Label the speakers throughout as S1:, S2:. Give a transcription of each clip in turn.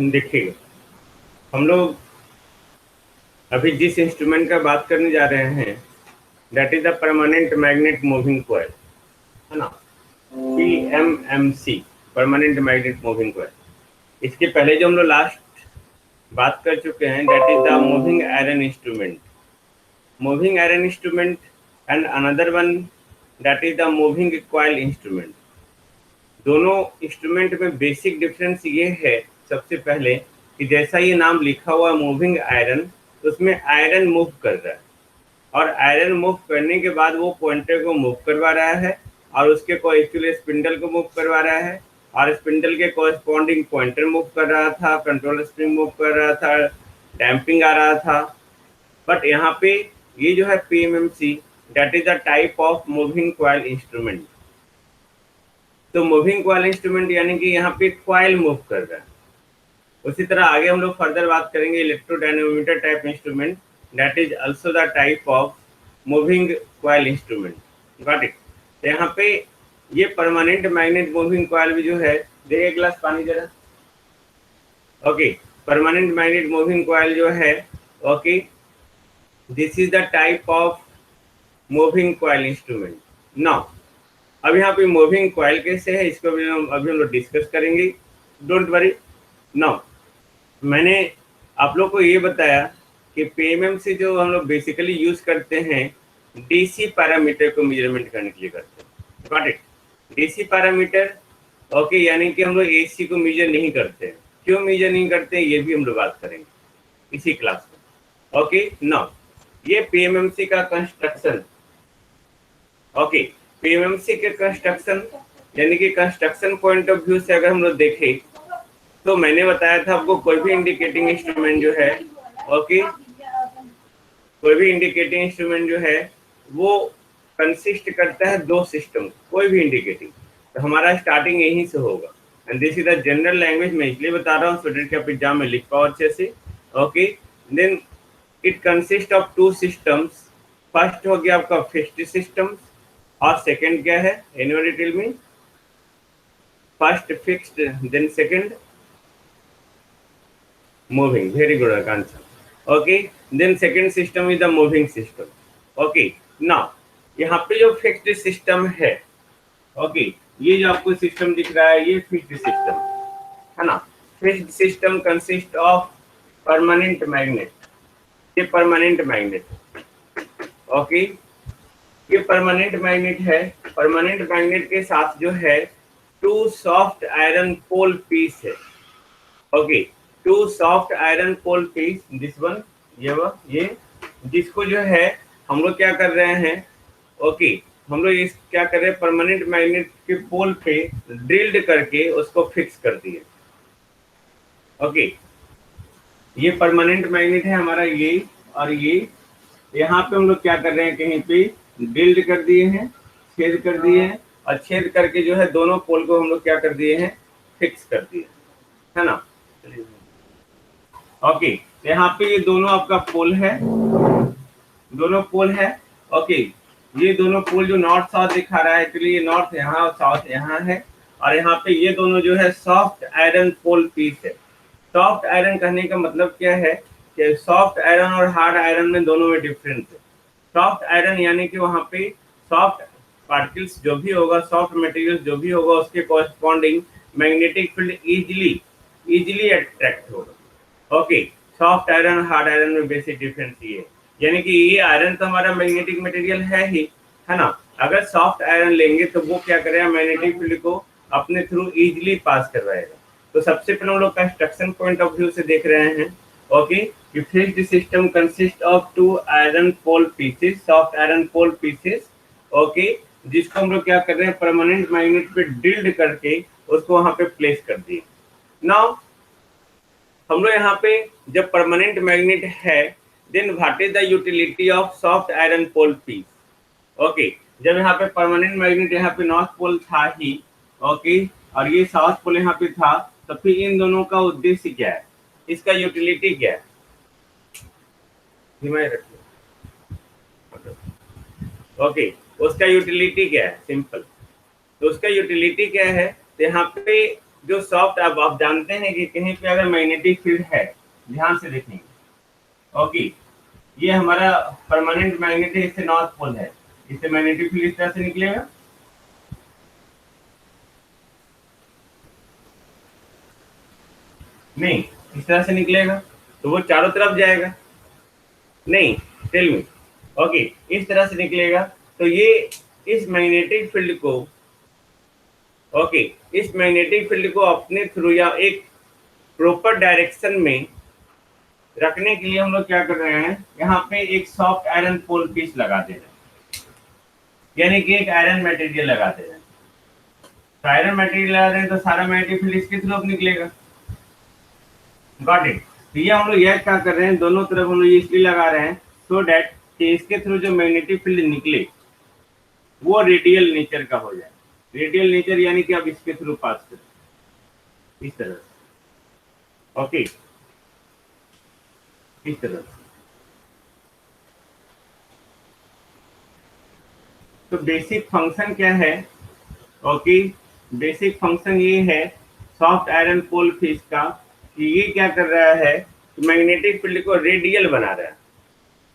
S1: देखिए, हम लोग अभी जिस इंस्ट्रूमेंट का बात करने जा रहे हैं that is the permanent magnet moving coil, है ना। PMMC, permanent magnet moving coil. इसके पहले जो हम लोग लास्ट बात कर चुके हैं that is the moving iron instrument, moving iron instrument and another one that is the moving coil instrument. दोनों इंस्ट्रूमेंट में बेसिक डिफरेंस ये है सबसे पहले कि जैसा ये नाम लिखा हुआ मूविंग आयरन, तो उसमें आयरन मूव कर रहा है और आयरन मूव करने के बाद वो पॉइंटर को मूव करवा रहा है और उसके कोएक्चुअल स्पिंडल को मूव करवा रहा है और स्पिंडल के कोरस्पॉन्डिंग पॉइंटर मूव कर रहा था, कंट्रोल स्प्रिंग मूव कर रहा था, डैम्पिंग आ रहा था। बट यहाँ पे ये जो है PMMC that is the type of moving coil instrument. तो मूविंग कॉइल इंस्ट्रूमेंट यानी कि यहाँ पे कॉइल मूव कर रहा है। उसी तरह आगे हम लोग फर्दर बात करेंगे electrodynamometer type instrument that is also the type of moving coil instrument. Got it. तो यहाँ पे ये परमानेंट मैग्नेट मूविंग कॉइल भी जो है, देखिए एक गिलास पानी जरा। Okay, permanent magnet moving coil जो है, okay, this is the type of moving coil instrument. Now अब यहाँ पे मूविंग कॉइल कैसे है इसको भी अभी हम लोग डिस्कस करेंगे, डोंट वरी। नाउ मैंने आप लोग को ये बताया कि PMMC जो हम लोग बेसिकली यूज करते हैं DC पैरामीटर को मेजरमेंट करने के लिए करते हैं। Got it. DC parameter, okay, यानी कि हम लोग AC को मेजर नहीं करते हैं। क्यों मेजर नहीं करते हैं ये भी हम लोग बात करेंगे इसी क्लास में। ओके, नाउ ये PMMC का कंस्ट्रक्शन, ओके, PMMC के कंस्ट्रक्शन यानी कि कंस्ट्रक्शन पॉइंट ऑफ व्यू से अगर हम लोग देखें तो मैंने बताया था आपको कोई भी इंडिकेटिंग इंस्ट्रूमेंट जो है, ओके, कोई भी इंडिकेटिंग इंस्ट्रूमेंट जो है वो कंसिस्ट करता है दो सिस्टम, कोई भी इंडिकेटिंग। तो हमारा स्टार्टिंग यहीं से होगा and this is the general language, मैं इसलिए बता रहा हूँ स्टूडेंट के आप एग्जाम में लिख पाओ अच्छे से। Okay, then it consist of two systems. First हो गया आपका फिक्स्ड सिस्टम और सेकंड क्या है, anybody tell me? First fixed, then second moving. Very good, Akansha. Okay, then second system is the moving system. Okay, now यहाँ पे जो fixed system है, ओके, ये जो आपको सिस्टम दिख रहा है ये फिक्स्ड सिस्टम है ना। Fixed system consist of permanent magnet. ये परमानेंट मैग्नेट, ओके, ये परमानेंट मैग्नेट है। परमानेंट मैग्नेट के साथ जो है two soft iron pole piece है। Okay, two soft iron pole piece, this one, ये जिसको जो है हम लोग क्या कर रहे हैं, ओके, हम लोग इस क्या कर रहे हैं, परमानेंट मैग्नेट के पोल पे ड्रिल्ड करके उसको फिक्स कर दिए। ओके, ये परमानेंट मैग्नेट है हमारा ये, और ये यहाँ पे हम लोग क्या कर रहे हैं, कहीं पे ड्रिल्ड कर दिए हैं, छेद कर दिए हैं और छेद करके जो है दोनों पोल को हम लोग क्या कर दिए हैं, फिक्स कर दिए, है ना। ओके, यहाँ पे ये दोनों आपका पोल है, दोनों पोल है। ओके, ये दोनों पोल जो नॉर्थ साउथ दिखा रहा है, एक्चुअली ये नॉर्थ यहाँ और साउथ यहाँ है, और यहाँ पे ये दोनों जो है सॉफ्ट आयरन पोल पीस है। सॉफ्ट आयरन कहने का मतलब क्या है कि सॉफ्ट आयरन और हार्ड आयरन में दोनों में डिफरेंस है। सॉफ्ट आयरन यानी कि वहाँ पे सॉफ्ट पार्टिकल्स जो भी होगा, सॉफ्ट मटेरियल जो भी होगा, उसके corresponding magnetic field easily attract होगा। Okay, soft iron hard iron में बेसिक डिफरेंस ये है, यानी कि ये आयरन तो हमारा मैग्नेटिक मटेरियल है ही, है ना। अगर सॉफ्ट आयरन लेंगे तो वो क्या करेगा, मैग्नेटिक फील्ड को अपने थ्रू इजीली पास करवाएगा। तो सबसे पहले हम लोग कंस्ट्रक्शन पॉइंट ऑफ व्यू से देख रहे हैं, ओके, कि fixed system consist of two iron pole pieces, soft iron pole pieces, okay, जिसको हम लोग क्या कर रहे हैं, परमानेंट मैग्नेट पे ड्रिल्ड करके उसको वहां पे प्लेस कर दिए। नाउ हम लोग यहाँ पे जब परमानेंट मैग्नेट है, then what is the utility of soft iron pole piece. Okay, जब यहाँ पे परमानेंट मैग्नेट यहाँ पे नॉर्थ पोल था ही, ओके, और ये साउथ पोल यहाँ पे था, तो फिर इन दोनों का उद्देश्य क्या है, इसका यूटिलिटी क्या है, ओके, उसका यूटिलिटी क्या है, सिंपल। तो उसका यूटिलिटी क्या है, तो यहाँ पे जो सॉफ्ट, अब आप जानते हैं कि कहीं पे अगर मैग्नेटिक फील्ड है, ध्यान से देखेंगे, ओके, ये हमारा परमानेंट मैग्नेट है, इससे नॉर्थ पोल है, इससे मैग्नेटिक फील्ड इस तरह से निकलेगा, नहीं इस तरह से निकलेगा, तो वो चारों तरफ जाएगा, नहीं, टेल मी, ओके, इस तरह से निकलेगा, तो ये इस मैग्नेटिक फील्ड को, ओके, इस मैग्नेटिक फील्ड को अपने थ्रू या एक प्रॉपर डायरेक्शन में रखने के लिए हम लोग क्या कर रहे हैं, यहाँ पे एक सॉफ्ट आयरन पोल पीस लगा दे रहे हैं, यानी कि एक आयरन मटेरियल लगा दे रहे हैं, तो आयरन मटेरियल लगा रहे हैं तो सारा मैग्नेटिक फील्ड इसके थ्रू निकलेगा, गॉट इट। तो ये हम लोग यह क्या कर रहे हैं, दोनों तरफ हम लोग इसलिए लगा रहे हैं सो दैट कि इसके थ्रू जो मैग्नेटिक फील्ड निकले वो रेडियल नेचर का हो जाए, रेडियल नेचर यानी कि आप इसके थ्रू पास करें इस तरह से, ओके, इस तरह से। तो बेसिक फंक्शन क्या है, ओके, बेसिक फंक्शन ये है सॉफ्ट आयरन पोल फिश का कि ये क्या कर रहा है, मैग्नेटिक फील्ड को रेडियल बना रहा है,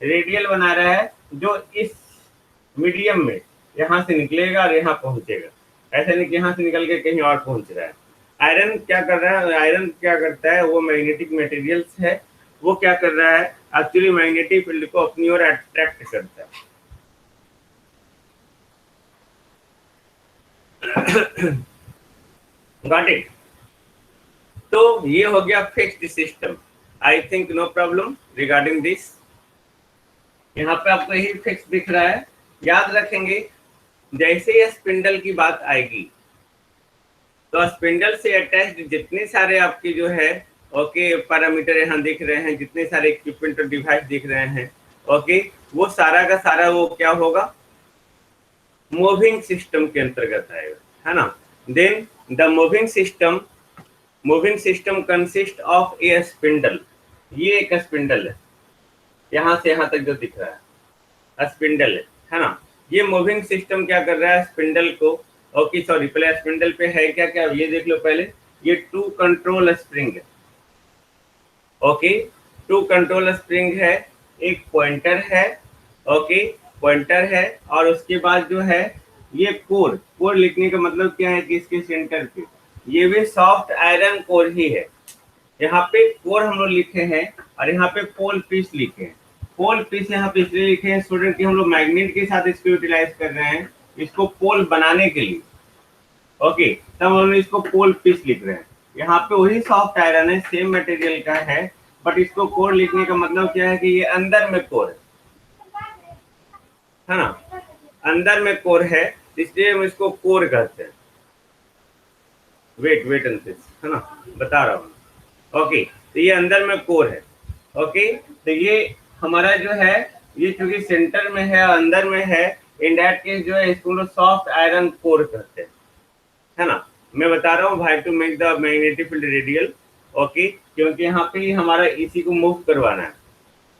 S1: रेडियल बना रहा है, जो इस मीडियम में यहाँ से निकलेगा और यहाँ पहुंचेगा, ऐसा नहीं कि यहाँ से निकल के कहीं और पहुंच रहा है। आयरन क्या कर रहा है, आयरन क्या करता है, वो मैग्नेटिक मटेरियल्स है, वो क्या कर रहा है, एक्चुअली मैग्नेटिक फील्ड को अपनी ओर अट्रैक्ट करता है। Got it. तो ये हो गया fixed system, I think no problem regarding this. यहाँ पे आपको यही फिक्स दिख रहा है, याद रखेंगे जैसे ही स्पिंडल की बात आएगी तो स्पिंडल से अटैच्ड जितने सारे आपके जो है, ओके, पैरामीटर यहाँ दिख रहे हैं, जितने सारे इक्विपमेंट और डिवाइस दिख रहे हैं, ओके, वो सारा का सारा वो क्या होगा, मूविंग सिस्टम के अंतर्गत आएगा, है ना। Then the moving system consist of a spindle, ये एक स्पिंडल है, यहाँ से यहाँ तक जो दिख रहा है स्पिंडल है ना। ये मूविंग सिस्टम क्या कर रहा है, स्पिंडल को, ओके सॉरी, पहले स्पिंडल पे है क्या क्या ये देख लो पहले, ये टू कंट्रोल स्प्रिंग है, ओके, टू कंट्रोल स्प्रिंग है, एक पॉइंटर है, ओके, पॉइंटर है, और उसके बाद जो है ये कोर लिखने का मतलब क्या है कि इसके सेंटर पे ये भी सॉफ्ट आयरन कोर ही है, यहाँ पे कोर हम लोग लिखे हैं और यहाँ पे पोल पीस लिखे हैं। पोल पीस यहाँ पे इसलिए लिखे हैं स्टूडेंट कि हम लोग मैग्नेट के साथ इसको यूटिलाइज कर रहे हैं, इसको पोल बनाने के लिए, ओके, तब हम लोग इसको पोल पीस लिख रहे हैं। यहाँ पे वही सॉफ्ट आयरन है, सेम मटेरियल का है, बट इसको कोर लिखने का मतलब क्या है कि ये अंदर में कोर है ना, अंदर में कोर है, इसलिए हम इसको कोर कहते हैं। वेट एंड है ना, बता रहा हूँ, ओके, तो ये अंदर में कोर है, ओके, तो ये हमारा जो है ये चूंकि सेंटर में है, अंदर में है, इन दैट केस जो है इसको लोग सॉफ्ट आयरन कोर कहते हैं, है ना। मैं बता रहा हूँ भाई to make the magnetic field radial, okay, क्योंकि यहाँ पे हमारा इसी को मूव करवाना है,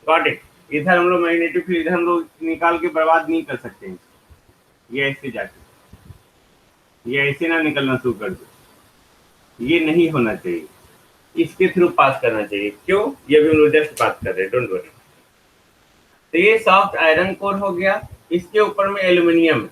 S1: गॉट इट। इधर हम लोग मैग्नेटिक फील्ड इधर हम लोग निकाल के बर्बाद नहीं कर सकते, ये ऐसे जाके ये ऐसे ना निकलना शुरू कर दो, ये नहीं होना चाहिए, इसके थ्रू पास करना चाहिए, क्यों, ये भी हम लोग जस्ट बात कर रहे हैं, डोंट वरी। तो ये सॉफ्ट आयरन कोर हो गया, इसके ऊपर में एल्यूमिनियम,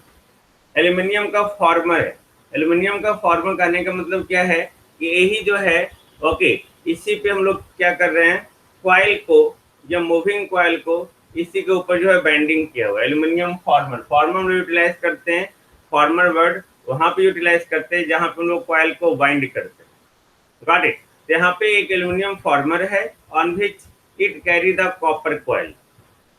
S1: एल्यूमिनियम का फॉर्मर है। एल्यूमिनियम का फॉर्मर करने का मतलब क्या है कि यही जो है, ओके, इसी पे हम लोग क्या कर रहे हैं, कॉइल को या मूविंग कॉइल को इसी के ऊपर जो है बैंडिंग किया हुआ एल्यूमिनियम फॉर्मर में यूटिलाइज करते हैं, फॉर्मर वर्ड वहां पे यूटिलाइज करते हैं जहां पे हम लोग कॉइल को बाइंड करते हैं, गॉट इट। यहाँ पे एक एल्यूमिनियम फॉर्मर है on which it carry the copper coil,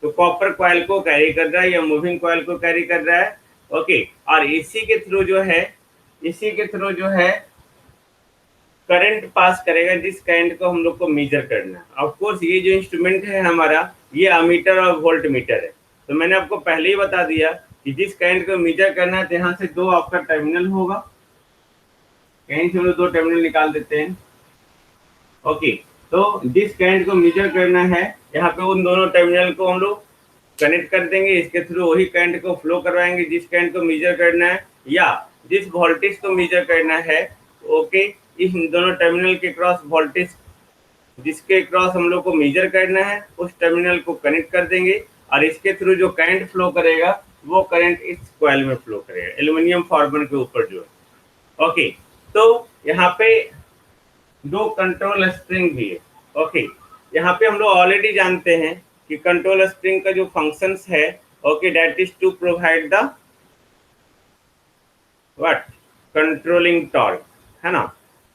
S1: तो कॉपर कॉइल को कैरी कर रहा है या मूविंग कॉइल को कैरी कर रहा है, ओके, और इसी के थ्रू जो है करंट पास करेगा, जिस करंट को हम लोग को मेजर करना है। ऑफ कोर्स ये जो इंस्ट्रूमेंट है हमारा ये अमीटर और वोल्ट मीटर है, तो मैंने आपको पहले ही बता दिया कि जिस करंट को मेजर करना है तो यहाँ से दो आपका टर्मिनल होगा, कहीं से हम लोग दो टर्मिनल निकाल देते हैं, ओके, तो जिस करंट को मेजर करना है यहाँ पे उन दोनों टर्मिनल को हम लोग कनेक्ट कर देंगे, इसके थ्रू वही करंट को फ्लो करवाएंगे जिस करंट को मेजर करना है, या जिस वोल्टेज को मेजर करना है, ओके, इन दोनों टर्मिनल के क्रॉस वोल्टेज जिसके क्रॉस हम लोग को मेजर करना है उस टर्मिनल को कनेक्ट कर देंगे और इसके थ्रू जो करंट फ्लो करेगा वो करंट इस कॉइल में फ्लो करेगा एल्यूमिनियम फॉर्मर के ऊपर जो है। ओके, तो यहाँ पे दो कंट्रोल स्प्रिंग भी है। ओके, यहाँ पे हम लोग ऑलरेडी जानते हैं कि कंट्रोल स्प्रिंग का जो फंक्शंस है okay that is to provide the what controlling torque, है ना।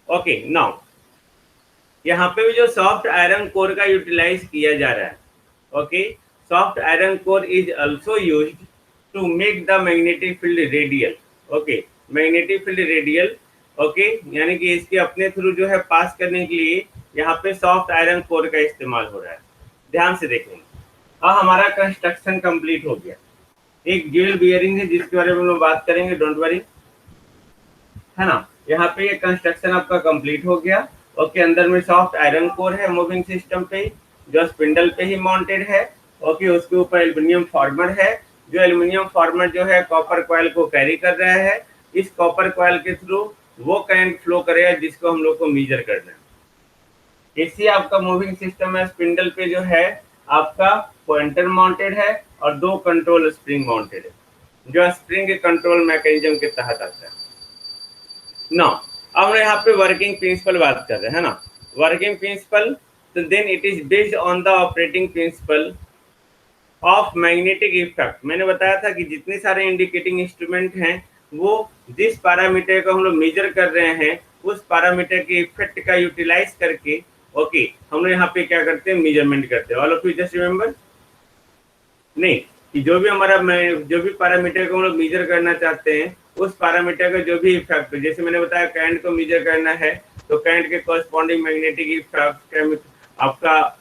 S1: ओके, नाउ यहाँ पे भी जो सॉफ्ट आयरन कोर का यूटिलाइज किया जा रहा है। Okay, soft iron core is also used to make the magnetic field radial. Okay, magnetic field radial, okay, यानी कि इसके अपने थ्रू जो है पास करने के लिए यहाँ पे सॉफ्ट आयरन कोर का इस्तेमाल हो रहा है। ध्यान से देखेंगे। अब हमारा कंस्ट्रक्शन कंप्लीट हो गया। एक ड्यूल बियरिंग है जिसके बारे में हम लोग बात करेंगे, डोंट वरी, है ना। यहाँ पे ये कंस्ट्रक्शन आपका कंप्लीट हो गया। ओके, अंदर में सॉफ्ट आयरन कोर है मूविंग सिस्टम पे जो स्पिंडल पे ही माउंटेड है। ओके, उसके ऊपर एल्यूमिनियम फॉर्मर है जो एल्यूमिनियम फॉर्मर जो है कॉपर कॉइल को कैरी कर रहा है। इस कॉपर कॉइल के थ्रू वो करंट फ्लो करेगा जिसको हम लोग को मेजर करना है। इसी आपका मूविंग सिस्टम है, स्पिंडल पे जो है आपका पॉइंटर माउंटेड है और दो कंट्रोल स्प्रिंग माउंटेड है जो स्प्रिंग के कंट्रोल मैकेनिज्म के तहत आता है। ना अब हम यहाँ पे वर्किंग प्रिंसिपल बात कर रहे हैं ना। वर्किंग प्रिंसिपल, तो then it is based on the operating principle of magnetic effect. मैंने बताया था कि जितने सारे इंडिकेटिंग इंस्ट्रूमेंट हैं वो जिस पैरामीटर को हम लोग मेजर कर रहे हैं उस पैरामीटर के इफेक्ट का यूटिलाइज करके ओके हम लोग यहाँ पे क्या करते हैं, मेजरमेंट करते हैं। All of you just remember नहीं कि जो भी हमारा जो भी पैरामीटर को हम लोग मेजर करना चाहते हैं उस पैरामीटर का जो भी इफेक्ट, जैसे मैंने बताया करंट को मेजर करना है तो करंट के कॉरस्पॉन्डिंग मैग्नेटिक इफेक्ट, आपका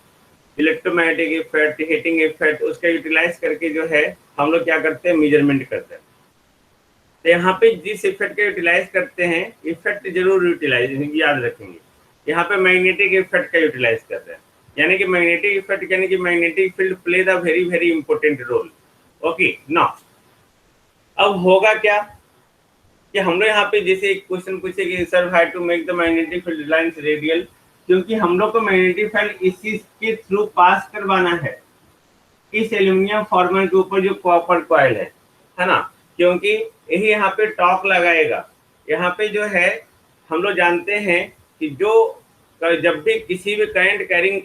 S1: इलेक्ट्रोमैग्नेटिक इफेक्ट, हीटिंग इफेक्ट, उसका यूटिलाइज करके जो है हम लोग क्या करते हैं, मेजरमेंट करते हैं। तो यहाँ पे जिस इफेक्ट का यूटिलाइज करते हैं इफेक्ट जरूर यूटिलाइज याद रखेंगे। यहाँ पे मैग्नेटिक इफेक्ट का यूटिलाइज कर रहे हैं, यानी कि मैग्नेटिक इफेक्ट यानी कि magnetic field play the very very important role. Okay, now अब होगा क्या कि हम लोग यहाँ पे जैसे एक क्वेश्चन पूछे कि sir how to make the magnetic field lines radial, क्योंकि हम लोग को मैग्नेटिक फील्ड इसी के थ्रू पास करवाना है इस एल्यूमिनियम फॉर्मर के ऊपर जो कॉपर कॉइल है ना, क्योंकि यही यहाँ पे टॉर्क लगाएगा। यहाँ पे जो है हम लोग जानते हैं कि जो जब भी किसी भी करंट कैरिंग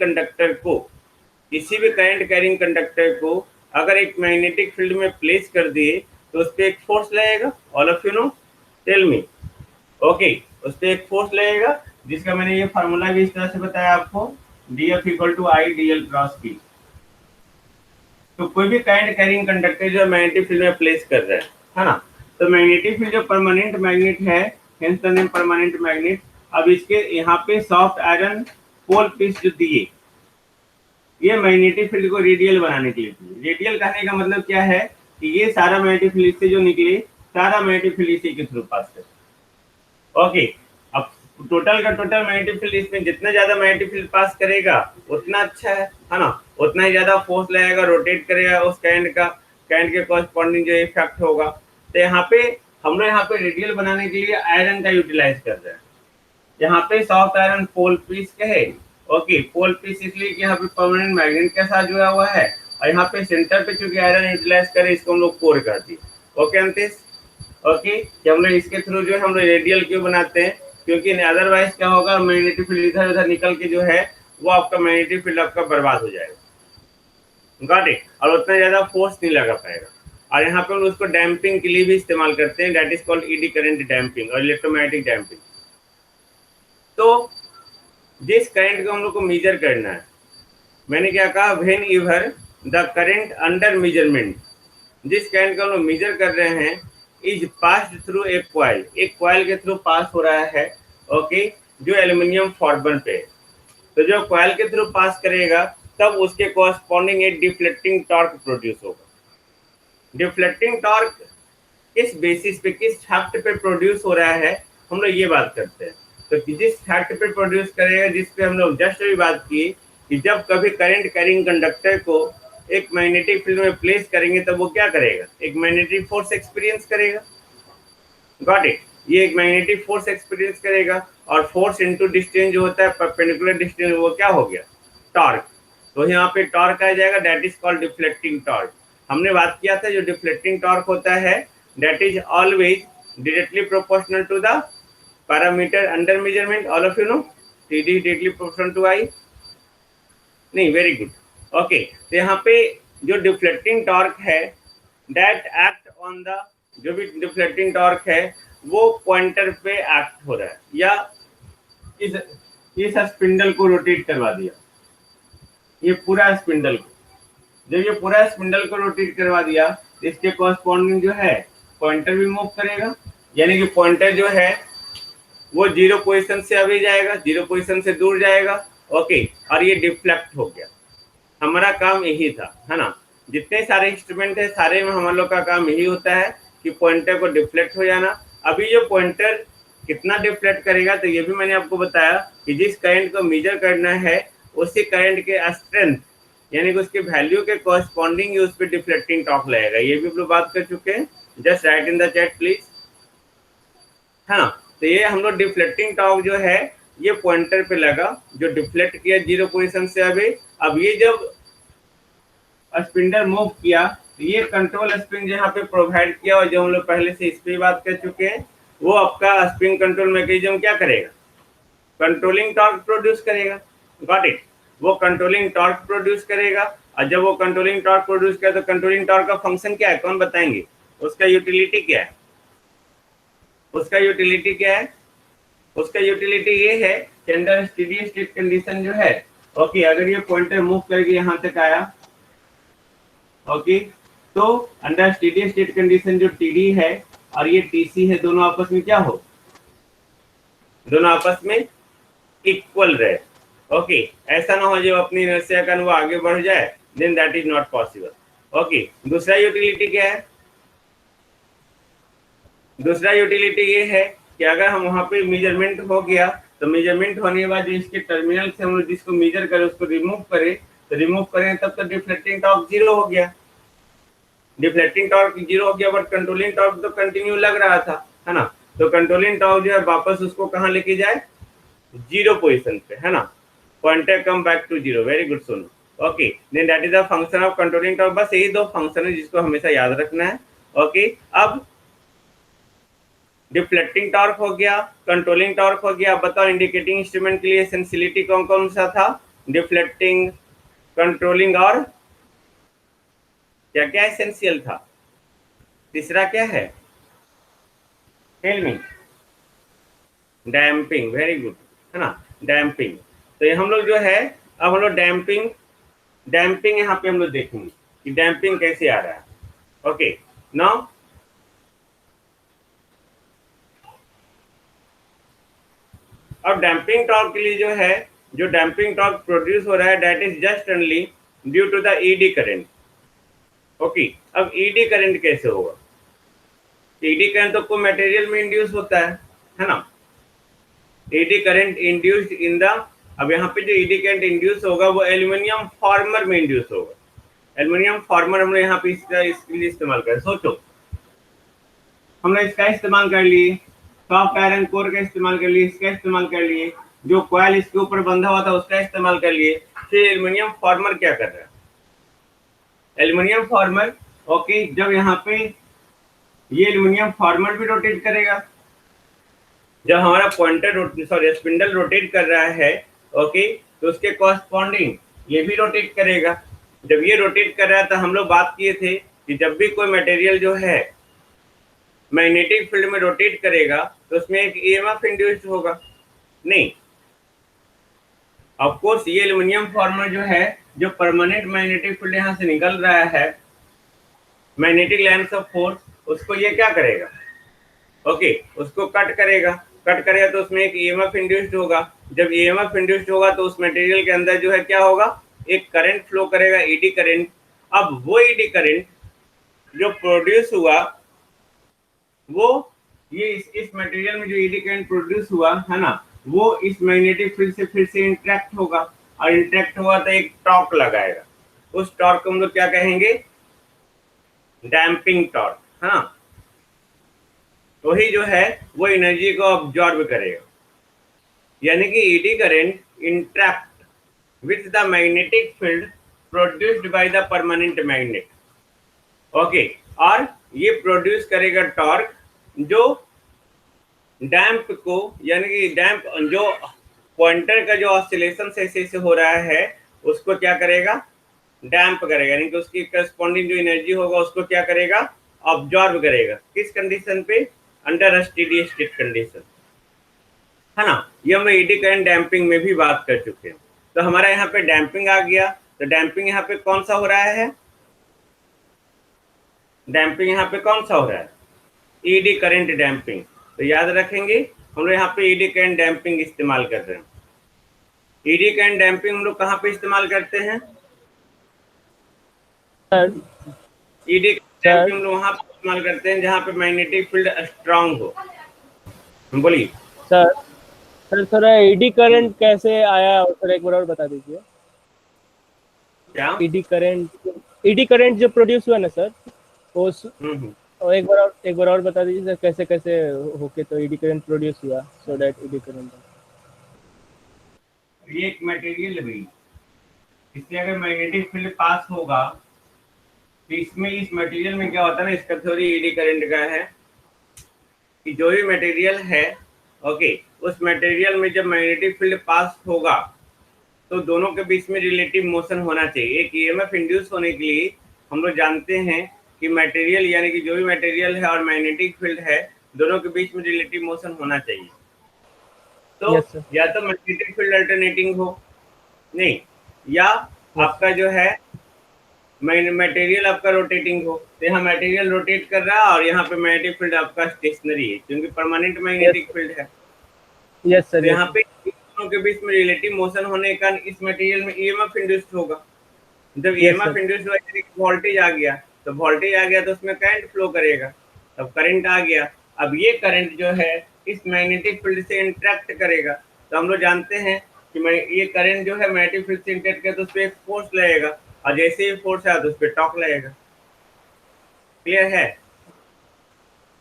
S1: कंडक्टर को अगर एक मैग्नेटिक फील्ड में प्लेस कर दिए तो उस पर एक फोर्स लगेगा। All of you know, tell me. Okay, उस पर एक फोर्स लगेगा जिसका मैंने ये फार्मूला भी इस तरह से बताया आपको, DF equal to I DL cross P। तो कोई भी करंट कैरिंग कंडक्टर जो मैग्नेटिक फील्ड में प्लेस कर रहा है ना, तो मैग्नेटिक फील्ड जो परमानेंट मैग्नेट है, hence the name permanent magnet. अब इसके यहाँ पे सॉफ्ट आयरन पोल पीस जो दिए ये मैग्नेटिक फील्ड को रेडियल बनाने के लिए। रेडियल कहने का मतलब क्या है कि ये सारा मैग्नेटिक फील्ड से जो निकले सारा मैग्नेटिक फील्ड इसी के थ्रू पास कर। ओके, अब टोटल का टोटल मैग्नेटिक फील्ड इसमें जितना ज्यादा मैग्नेटिक फील्ड पास करेगा उतना अच्छा है ना, उतना ही ज्यादा फोर्स लगेगा, रोटेट करेगा उस करंट के कॉरस्पॉन्डिंग जो इफेक्ट होगा। तो यहाँ पे हम लोग यहाँ पे रेडियल बनाने के लिए आयरन का यूटिलाइज कर रहे हैं। यहाँ पे सॉफ्ट आयरन पोल पीस कहे। ओके, पोल पीस इसलिए कि यहाँ पे परमानेंट मैग्नेट के साथ जुड़ा हुआ है और यहाँ पे सेंटर पे चूंकि आयरन यूटिलाइज करे इसको हम लोग कोर कर दिए। ओके अंतिश, ओके, कि हम लोग इसके थ्रू जो है हम लोग रेडियल क्यों बनाते हैं, क्योंकि अदरवाइज क्या होगा, मैग्नेटिक फील्ड इधर उधर निकल के जो है वो आपका मैग्नेटिक फील्ड आपका बर्बाद हो जाएगा। गॉट इट, और उतना ज्यादा फोर्स नहीं लगा पाएगा। और यहाँ पे हम उसको डैम्पिंग के लिए भी इस्तेमाल करते हैं, that is called eddy current damping और इलेक्ट्रोमैग्नेटिक डैम्पिंग। तो जिस करंट को हम लोग को मेजर करना है, मैंने क्या कहा, when ever the current under measurement, जिस करंट को हम लोग मेजर कर रहे हैं इज पास्ड थ्रू एक कॉइल के थ्रू पास हो रहा है। ओके, जो एल्यूमिनियम फॉर्मर पे, तो जो कॉइल के थ्रू पास करेगा तब उसके कॉरस्पॉन्डिंग एक डिफ्लेक्टिंग टॉर्क प्रोड्यूस होगा। डिफ्लेक्टिंग टॉर्क किस बेसिस पे, किस फैक्ट पे प्रोड्यूस हो रहा है, हम लोग ये बात करते हैं। तो जिस फैक्ट पे प्रोड्यूस करेगा, जिस पे हम लोग जस्ट अभी बात की कि जब कभी करंट कैरिंग कंडक्टर को एक मैग्नेटिक फील्ड में प्लेस करेंगे तब वो क्या करेगा, एक मैग्नेटिक फोर्स एक्सपीरियंस करेगा। Got it. ये एक मैग्नेटिक फोर्स एक्सपीरियंस करेगा, और फोर्स इनटू डिस्टेंस जो होता है परपेंडिकुलर डिस्टेंस, वो क्या हो गया, टॉर्क। तो यहाँ पे टॉर्क आ जाएगा, that is called deflecting torque. हमने बात किया था जो डिफ्लेक्टिंग टॉर्क होता है that is always directly proportional to the parameter under measurement, all of you know, TD directly proportional to I, नहीं, वेरी गुड, ओके। तो यहाँ पे जो डिफ्लेक्टिंग टॉर्क है दैट एक्ट ऑन द, जो भी डिफ्लेक्टिंग टॉर्क है वो पॉइंटर पे एक्ट हो रहा है, या इस स्पिंडल को रोटेट करवा दिया, ये पूरा स्पिंडल को, जब ये पूरा स्पिंडल को रोटेट करवा दिया तो इसके कॉरस्पॉन्डिंग जो है पॉइंटर भी मूव करेगा, यानी कि पॉइंटर जो है वो जीरो पोजीशन से अभी जाएगा, जीरो पोजीशन से दूर जाएगा, ओके, और ये डिफ्लेक्ट हो गया। हमारा काम यही था, है ना, जितने सारे इंस्ट्रूमेंट है सारे में हम लोग का काम यही होता है कि पॉइंटर को डिफ्लेक्ट हो जाना। अभी जो पॉइंटर कितना डिफ्लेक्ट करेगा तो ये भी मैंने आपको बताया कि जिस करंट को मेजर करना है उसी करंट के स्ट्रेंथ यानी कि उसके वैल्यू के कॉरस्पॉन्डिंग उस पर डिफ्लेक्टिंग टॉर्क लगेगा। ये भी हम लोग बात कर चुके हैं, just right in the chat please, है ना। तो ये हम लोग डिफ्लेक्टिंग टॉर्क जो है ये पॉइंटर पे लगा, जो डिफ्लेक्ट किया जीरो पोजीशन से अभी। अब ये जब स्पिंडल मूव किया तो ये कंट्रोल स्प्रिंग यहाँ पे प्रोवाइड किया, और जो हम लोग पहले से इस पे बात कर चुके हैं, वो आपका स्प्रिंग कंट्रोल मैकेनिज्म क्या करेगा, कंट्रोलिंग टॉर्क प्रोड्यूस करेगा, गॉट इट। वो कंट्रोलिंग टॉर्क प्रोड्यूस करेगा, और जब वो कंट्रोलिंग टॉर्क प्रोड्यूस करे तो कंट्रोलिंग टॉर्क का फंक्शन क्या है, कौन बताएंगे, उसका यूटिलिटी क्या है, उसका यूटिलिटी क्या है, उसका यूटिलिटी ये है कि अंडर स्टेडी स्टेट कंडीशन जो है, ओके, अगर ये पॉइंटर मूव करके यहाँ तक आया, ओके, तो अंडर स्टेडी स्टेट कंडीशन जो टीडी है और ये टीसी है, दोनों आपस में क्या हो, दोनों आपस में इक्वल रहे, ओके। ऐसा ना हो जो अपनी इनर्शिया का वो आगे बढ़ जाए, then that is not possible, okay. दूसरा यूटिलिटी क्या है, दूसरा यूटिलिटी ये है कि अगर हम वहां पे मेजरमेंट हो गया तो मेजरमेंट होने के बाद इसके टर्मिनल से हम लोग जिसको मेजर करें उसको रिमूव करें, तो रिमूव करें तब तो डिफ्लेक्टिंग टॉर्क जीरो हो गया, डिफ्लेक्टिंग टॉर्क जीरो हो गया, बट कंट्रोलिंग टॉर्क तो कंटिन्यू लग रहा था, है ना। तो कंट्रोलिंग टॉर्क जो है वापस उसको कहाँ लेके जाए, जीरो पोजीशन पे, है ना, pointer come back to zero, very good सुनो, okay. Then that is the function of controlling torque. बस यही दो फंक्शन है जिसको हमेशा याद रखना है, ओके। अब डिफ्लेक्टिंग टॉर्क हो गया, कंट्रोलिंग टॉर्क हो गया। बताओ इंडिकेटिंग इंस्ट्रूमेंट के लिए एसेंशियलिटी कौन कौन सा था, डिफ्लेक्टिंग, कंट्रोलिंग, और क्या क्या एसेंशियल था, तीसरा क्या है, tell me, damping, very good, है ना, डैम्पिंग। तो ये हम लोग जो है, अब हम लोग डैम्पिंग, डैम्पिंग यहाँ पे हम लोग देखेंगे कि डैम्पिंग कैसे आ रहा है, ओके। नाउ अब डैम्पिंग टॉर्क के लिए जो है, जो डैम्पिंग टॉर्क प्रोड्यूस हो रहा है that is just only due to the eddy current, okay. अब ईडी करंट कैसे होगा, ईडी करंट तो कोई मटेरियल में इंड्यूस होता है ना, eddy current induced in the, अब यहाँ पे जो ईडी करंट इंड्यूस होगा वो एल्यूमिनियम फॉर्मर में इंड्यूस होगा। एल्यूमिनियम फॉर्मर हमने यहाँ पे इसके लिए इस्तेमाल कर, सोचो हमने इसका इस्तेमाल कर लिए, सॉफ्ट आयरन कोर का इस्तेमाल कर लिए, इसका इस्तेमाल कर लिए, जो कॉइल इसके ऊपर बंधा हुआ था उसका इस्तेमाल कर लिए। फिर एल्यूमिनियम फॉर्मर क्या कर रहा है, एल्यूमिनियम फॉर्मर, ओके, जब यहाँ पे ये एल्यूमिनियम फॉर्मर भी रोटेट करेगा, जब हमारा पॉइंटर सॉरी स्पिंडल रोटेट कर रहा है, ओके, तो उसके कॉरस्पॉन्डिंग ये भी रोटेट करेगा। जब ये रोटेट कर रहा है तो हम लोग बात किए थे कि जब भी कोई मटेरियल जो है मैग्नेटिक फील्ड में रोटेट करेगा तो उसमें एक ईएमएफ इंड्यूस्ड होगा, नहीं, ऑफ कोर्स ये एल्यूमिनियम फॉर्मर जो है, जो परमानेंट मैग्नेटिक फील्ड यहाँ से निकल रहा है, मैग्नेटिक लाइन्स ऑफ फोर्स, उसको ये क्या करेगा, ओके, उसको कट करेगा, कट करेगा तो उसमें एक ईएमएफ इंड्यूस्ड होगा। जब ईएमएफ इंड्यूस्ड होगा तो उस मटेरियल के अंदर जो है क्या होगा, एक करंट फ्लो करेगा, ईडी करंट। अब वो ईडी करंट जो प्रोड्यूस हुआ, वो ये इस मटेरियल में जो ईडी करंट प्रोड्यूस हुआ है ना, वो इस मैग्नेटिक फील्ड से फिर से इंटरेक्ट होगा, और इंटरेक्ट हुआ तो एक टॉर्क लगाएगा, उस टॉर्क को हम लोग क्या कहेंगे, डैम्पिंग टॉर्क, है ना। वही जो है वो एनर्जी को ऑब्जॉर्ब करेगा, यानी कि eddy current interact with the magnetic field produced by the permanent magnet. Okay, और ये प्रोड्यूस करेगा टॉर्क जो डैम्प को, यानी कि डैम्प जो पॉइंटर का जो ऑसिलेशन से हो रहा है उसको क्या करेगा, डैम्प करेगा, यानी कि उसकी करस्पॉन्डिंग जो एनर्जी होगा उसको क्या करेगा, ऑब्जॉर्ब करेगा। किस कंडीशन पे, अंडर स्टेडी स्टेट कंडीशन, है ना। ये हम एडी करंट डैम्पिंग में भी बात कर चुके हैं। तो हमारा यहाँ पे डैम्पिंग आ गया। तो डैम्पिंग यहाँ पे कौन सा हो रहा है, डैम्पिंग यहाँ पे कौन सा हो रहा है, ईडी करंट डैम्पिंग। तो याद रखेंगे हम लोग यहाँ पे ईडी करंट डैम्पिंग इस्तेमाल कर रहे हैं। ईडी करंट डैम्पिंग हम लोग कहाँ पे इस्तेमाल करते हैं, ईडी डैम्पिंग हम लोग वहाँ पे इस्तेमाल करते हैं जहाँ पे मैग्नेटिक फील्ड स्ट्रांग हो। बोलिए
S2: सर। सर थोड़ा ईडी करंट कैसे आया सर, एक बार और बता दीजिए।
S1: क्या,
S2: ईडी करंट जो प्रोड्यूस हुआ ना सर, वो और एक बार और बता दीजिए सर, कैसे कैसे होके तो ईडी करंट प्रोड्यूस हुआ, सो दैट ईडी करंट।
S1: ये एक मटेरियल है, इससे अगर मैग्नेटिक फील्ड पास होगा तो इसमें इस मटेरियल में क्या होता है ना, इसका थ्योरी ईडी करंट का है कि जो भी मटेरियल है, ओके, उस मटेरियल में जब मैग्नेटिक फील्ड पास होगा तो दोनों के बीच में रिलेटिव मोशन होना चाहिए। एक ईएमएफ इंड्यूस होने के लिए हम लोग जानते हैं कि मटेरियल, यानी कि जो भी मटेरियल है और मैग्नेटिक फील्ड है, दोनों के बीच में रिलेटिव मोशन होना चाहिए। तो या तो मैग्नेटिक फील्ड अल्टरनेटिंग हो, नहीं, या आपका जो है मटेरियल आपका रोटेटिंग हो। तो यहाँ मटेरियल रोटेट कर रहा है और यहाँ पे मैग्नेटिक फील्ड आपका स्टेशनरी है, क्योंकि परमानेंट मैग्नेटिक फील्ड है।
S2: Yes sir.
S1: तो यहाँ पे दोनों के बीच में रिलेटिव मोशन होने का इस मटेरियल में ईएमएफ इंड्यूस्ड होगा। जब ईएमएफ इंड्यूस्ड हुआ, वोल्टेज आ गया, तो वोल्टेज आ गया तो उसमें करंट फ्लो करेगा, तब करंट आ गया। अब ये करंट जो है इस मैग्नेटिक फील्ड से इंटरेक्ट करेगा। तो हम लोग जानते हैं कि ये करंट जो है मैग्नेटिक फील्ड से इंटरेक्ट करे तो उस पर एक फोर्स लगेगा, और जैसे ही फोर्स आया तो उस पर टॉर्क लगेगा। क्लियर है?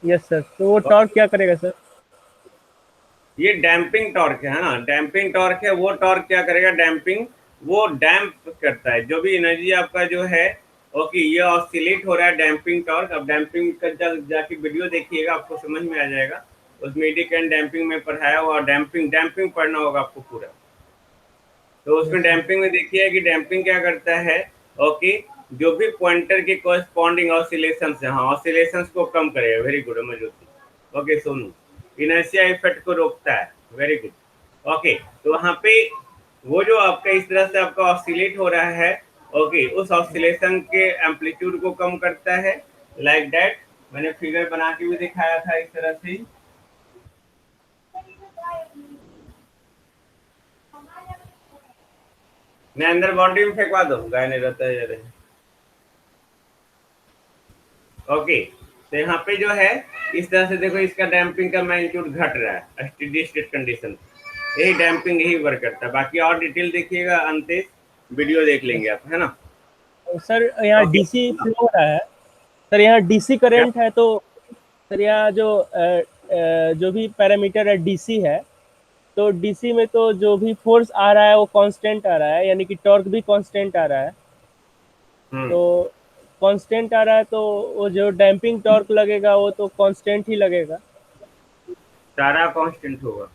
S2: Yes sir. तो वो टॉर्क क्या करेगा सर?
S1: ये डैम्पिंग टॉर्क है ना, डैम्पिंग टॉर्क है। वो टॉर्क क्या करेगा, डैम्पिंग, वो डैम्प करता है जो भी एनर्जी आपका जो है, ओके, ये ऑसिलेट हो रहा है, डैम्पिंग टॉर्क। अब डैम्पिंग का जाके वीडियो देखिएगा, आपको समझ में आ जाएगा। उसमें ईडी करंट डैम्पिंग में पढ़ाया हुआ, डैम्पिंग पढ़ना होगा आपको पूरा। तो उसमें डैम्पिंग में देखिए कि डैम्पिंग क्या करता है, ओके, जो भी पॉइंटर के कॉरेस्पॉन्डिंग ऑसिलेशंस है, हाँ, ऑसिलेशंस को कम करेगा। Very good Amar Jyoti, okay Sonu. Inertia effect को रोकता है, वेरी गुड, ओके। तो वहाँ पे वो जो आपका इस तरह से आपका ऑसिलेट हो रहा है, ओके, उस ऑसिलेशन के एम्पलीट्यूड को कम करता है, लाइक दैट। मैंने फिगर बना के भी दिखाया था इस तरह से। मैं अंदर बाउंड्री में फेंकवा दूँ, गाय नहीं रहता है। ओके, तो यहाँ पे जो है इस तरह से देखो, इसका डैम्पिंग का मैग्नीट्यूड घट रहा है स्टेडी स्टेट कंडीशन। यही डैम्पिंग यही वर्क करता है। बाकी और डिटेल देखिएगा, अंतेश वीडियो देख लेंगे आप, है ना।
S2: सर यहाँ डीसी फ्लो हो रहा है सर, यहाँ डीसी करंट है, तो सर यहाँ जो भी पैरामीटर है डीसी है, तो डीसी में तो जो भी फोर्स आ रहा है वो कांस्टेंट आ रहा है, यानी कि टॉर्क भी कांस्टेंट आ रहा है। तो कांस्टेंट आ रहा है तो वो जो डैम्पिंग टॉर्क लगेगा वो तो कांस्टेंट ही लगेगा,
S1: सारा कांस्टेंट होगा।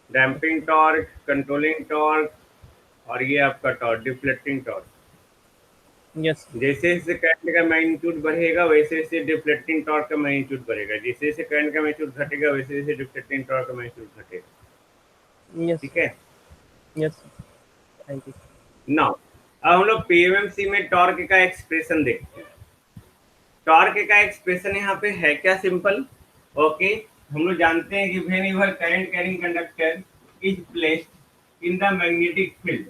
S1: डैम्पिंग टॉर्क, कंट्रोलिंग टॉर्क, और ये आपका टॉर्क, डिफ्लेक्टिंग टॉर्क।
S2: यस।
S1: जैसे जैसे करंट का मैग्नीट्यूड बढ़ेगा वैसे वैसे डिफ्लेक्टिंग टॉर्क का मैग्नीट्यूड बढ़ेगा। जैसे जैसे करंट का मैग्नीट्यूड घटेगा वैसे वैसे डिफ्लेक्टिंग टॉर्क का मैग्नीट्यूड घटेगा।
S2: यस।
S1: ठीक है,
S2: यस, थैंक यू।
S1: नाउ अब हम लोग पीएमएमसी में टॉर्क का एक्सप्रेशन देखते हैं। टॉर्क का एक्सप्रेशन यहाँ पे है क्या, सिंपल, ओके। हम लोग जानते हैं कि whenever current carrying conductor is placed in the magnetic field,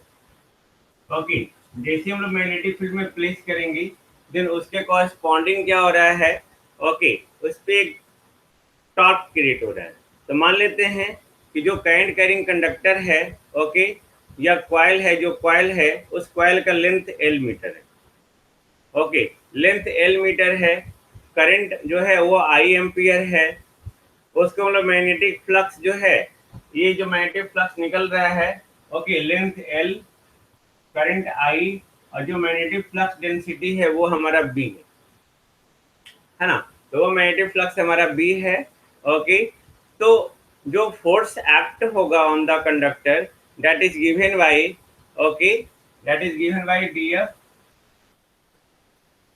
S1: okay, जैसे हम लोग मैग्नेटिक फील्ड में प्लेस करेंगे देन उसके कॉरेस्पॉन्डिंग क्या हो रहा है, ओके, उस पर एक टॉर्क क्रिएट हो रहा है। तो मान लेते हैं कि जो करंट कैरिंग कंडक्टर है, ओके, या कॉइल है, जो कॉइल है उस कॉइल का लेंथ L मीटर है, ओके, लेंथ L मीटर है। करंट जो है वो आई एम्पियर है, उसके मतलब मैग्नेटिक फ्लक्स जो है, ये जो मैग्नेटिक फ्लक्स निकल रहा है, okay, length L, current I, और जो मैग्नेटिक फ्लक्स डेंसिटी है वो हमारा बी है ना। तो वो मैग्नेटिक फ्लक्स हमारा बी है। ओके, तो जो फोर्स एक्ट होगा on the conductor, that is given by, okay, that is given by D F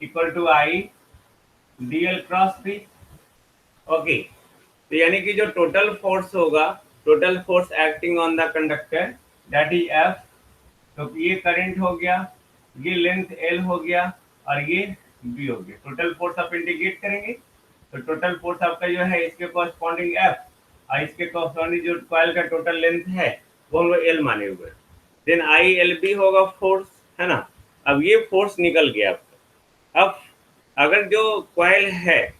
S1: equal to I D L cross B. Okay, तो यानी कि जो टोटल फोर्स होगा, total force acting on the conductor, that is F. तो ये current हो गया, ये लेंथ एल हो गया, और ये बी हो गया। टोटल फोर्स आप इंटीग्रेट करेंगे तो टोटल फोर्स आपका जो है इसके कॉरस्पॉन्डिंग एफ, और इसके कॉरस्पॉन्डिंग जो कॉइल का टोटल लेंथ है वो हम लोग एल माने हुए। देन आई एल बी होगा फोर्स, है ना। अब ये फोर्स निकल गया आपका। अब अगर जो कॉइल है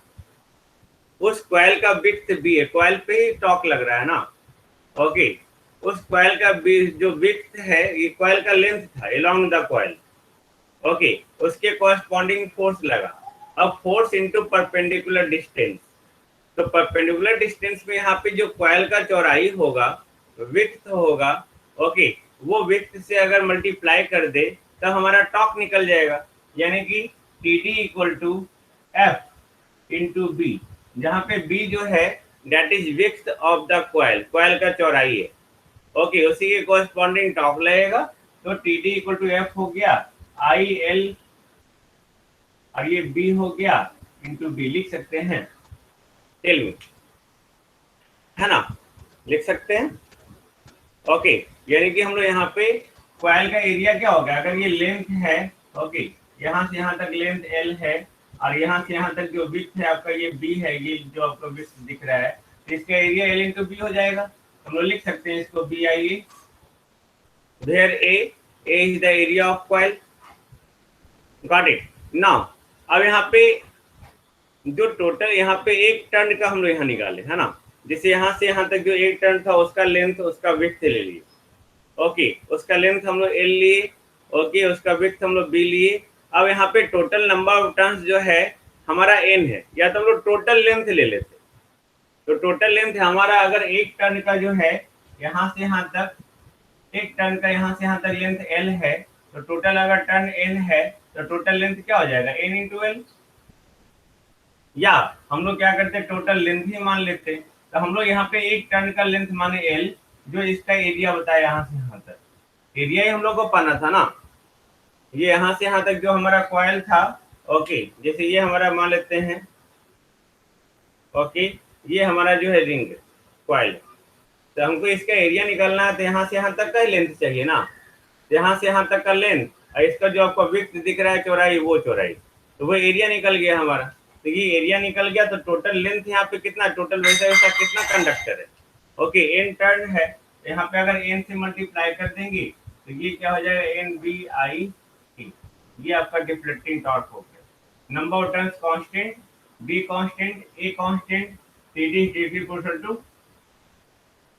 S1: उस कॉइल का विड्थ बी है, कॉइल पे ही टॉक लग रहा है ना, ओके, उस कॉइल का जो विड्थ है, ये कॉइल का लेंथ था अलोंग द कॉइल, ओके, उसके कॉरस्पॉन्डिंग फोर्स लगा। अब फोर्स इनटू परपेंडिकुलर डिस्टेंस, तो परपेंडिकुलर डिस्टेंस में यहाँ पे जो कॉइल का चौड़ाई होगा, विड्थ होगा, ओके, वो विड्थ से अगर मल्टीप्लाई कर दे तो हमारा टॉक निकल जाएगा, यानी कि T D equal to F into B, जहाँ पे बी जो है that is width of the coil, coil का चौड़ाई है, ओके, उसी के कॉरस्पॉन्डिंग टॉक लगेगा। तो T D equal to F हो गया आई एल, और ये बी हो गया इंटू बी, लिख सकते हैं, टेल मी, है ना, लिख सकते हैं। ओके, यानी कि हम लोग यहाँ पे कॉइल का एरिया क्या होगा, अगर ये लेंथ है, ओके, यहाँ से यहाँ तक लेंथ एल है, और यहाँ से यहाँ तक जो विड्थ है आपका ये बी है, ये जो आपका विड्थ दिख रहा है, तो इसका एरिया एल इंटू बी हो जाएगा। हम लोग लिख सकते हैं इसको B I A, where A is the area of coil, got it now. अब यहाँ पे जो टोटल यहाँ पे एक टर्न का हम लोग यहाँ निकाले, है ना, जैसे यहाँ से यहाँ तक जो एक टर्न था उसका लेंथ, उसका विड्थ ले लिए, ओके, उसका लेंथ हम लोग एल लिए, ओके, उसका विड्थ हम लोग बी लिए। अब यहाँ पे टोटल नंबर ऑफ टर्न्स जो है हमारा एन है, या तो हम लोग टोटल लेंथ ले लेते, तो टोटल लेंथ हमारा अगर एक टर्न का जो है यहाँ से यहाँ तक, एक टर्न का यहाँ से यहाँ तक लेंथ एल है, तो टोटल अगर टर्न एन है तो टोटल लेंथ क्या हो जाएगा, एन इंटू एल। या हम लोग क्या करते, टोटल लेंथ ही मान लेते, तो हम लोग यहाँ पे एक टर्न का लेंथ माने एल, जो इसका एरिया बताया यहाँ से यहाँ तक, एरिया ही हम लोग को पाना था ना। ये यहाँ से यहाँ तक जो हमारा कॉइल था, ओके, जैसे ये हमारा मान लेते हैं, ओके, ये हमारा जो है रिंग कॉइल, तो हमको इसका एरिया निकालना है, तो यहाँ से यहाँ तक का लेंथ चाहिए ना, तो यहाँ से यहाँ तक का लेंथ, और इसका जो आपको विड्थ दिख रहा है चौड़ाई, वो चौड़ाई, तो वो एरिया निकल गया हमारा। तो ये एरिया निकल गया, तो टोटल लेंथ यहाँ पे कितना, टोटल वैसा वैसा कितना कंडक्टर है, ओके, एन टर्न है, यहाँ पे अगर एन से मल्टीप्लाई कर देंगे तो ये क्या हो जाएगा, एन बी आई टी, ये आपका डिफ्लेक्टिंग टॉर्क हो गया। Number of turns constant, B constant, A constant, T D degree proportional to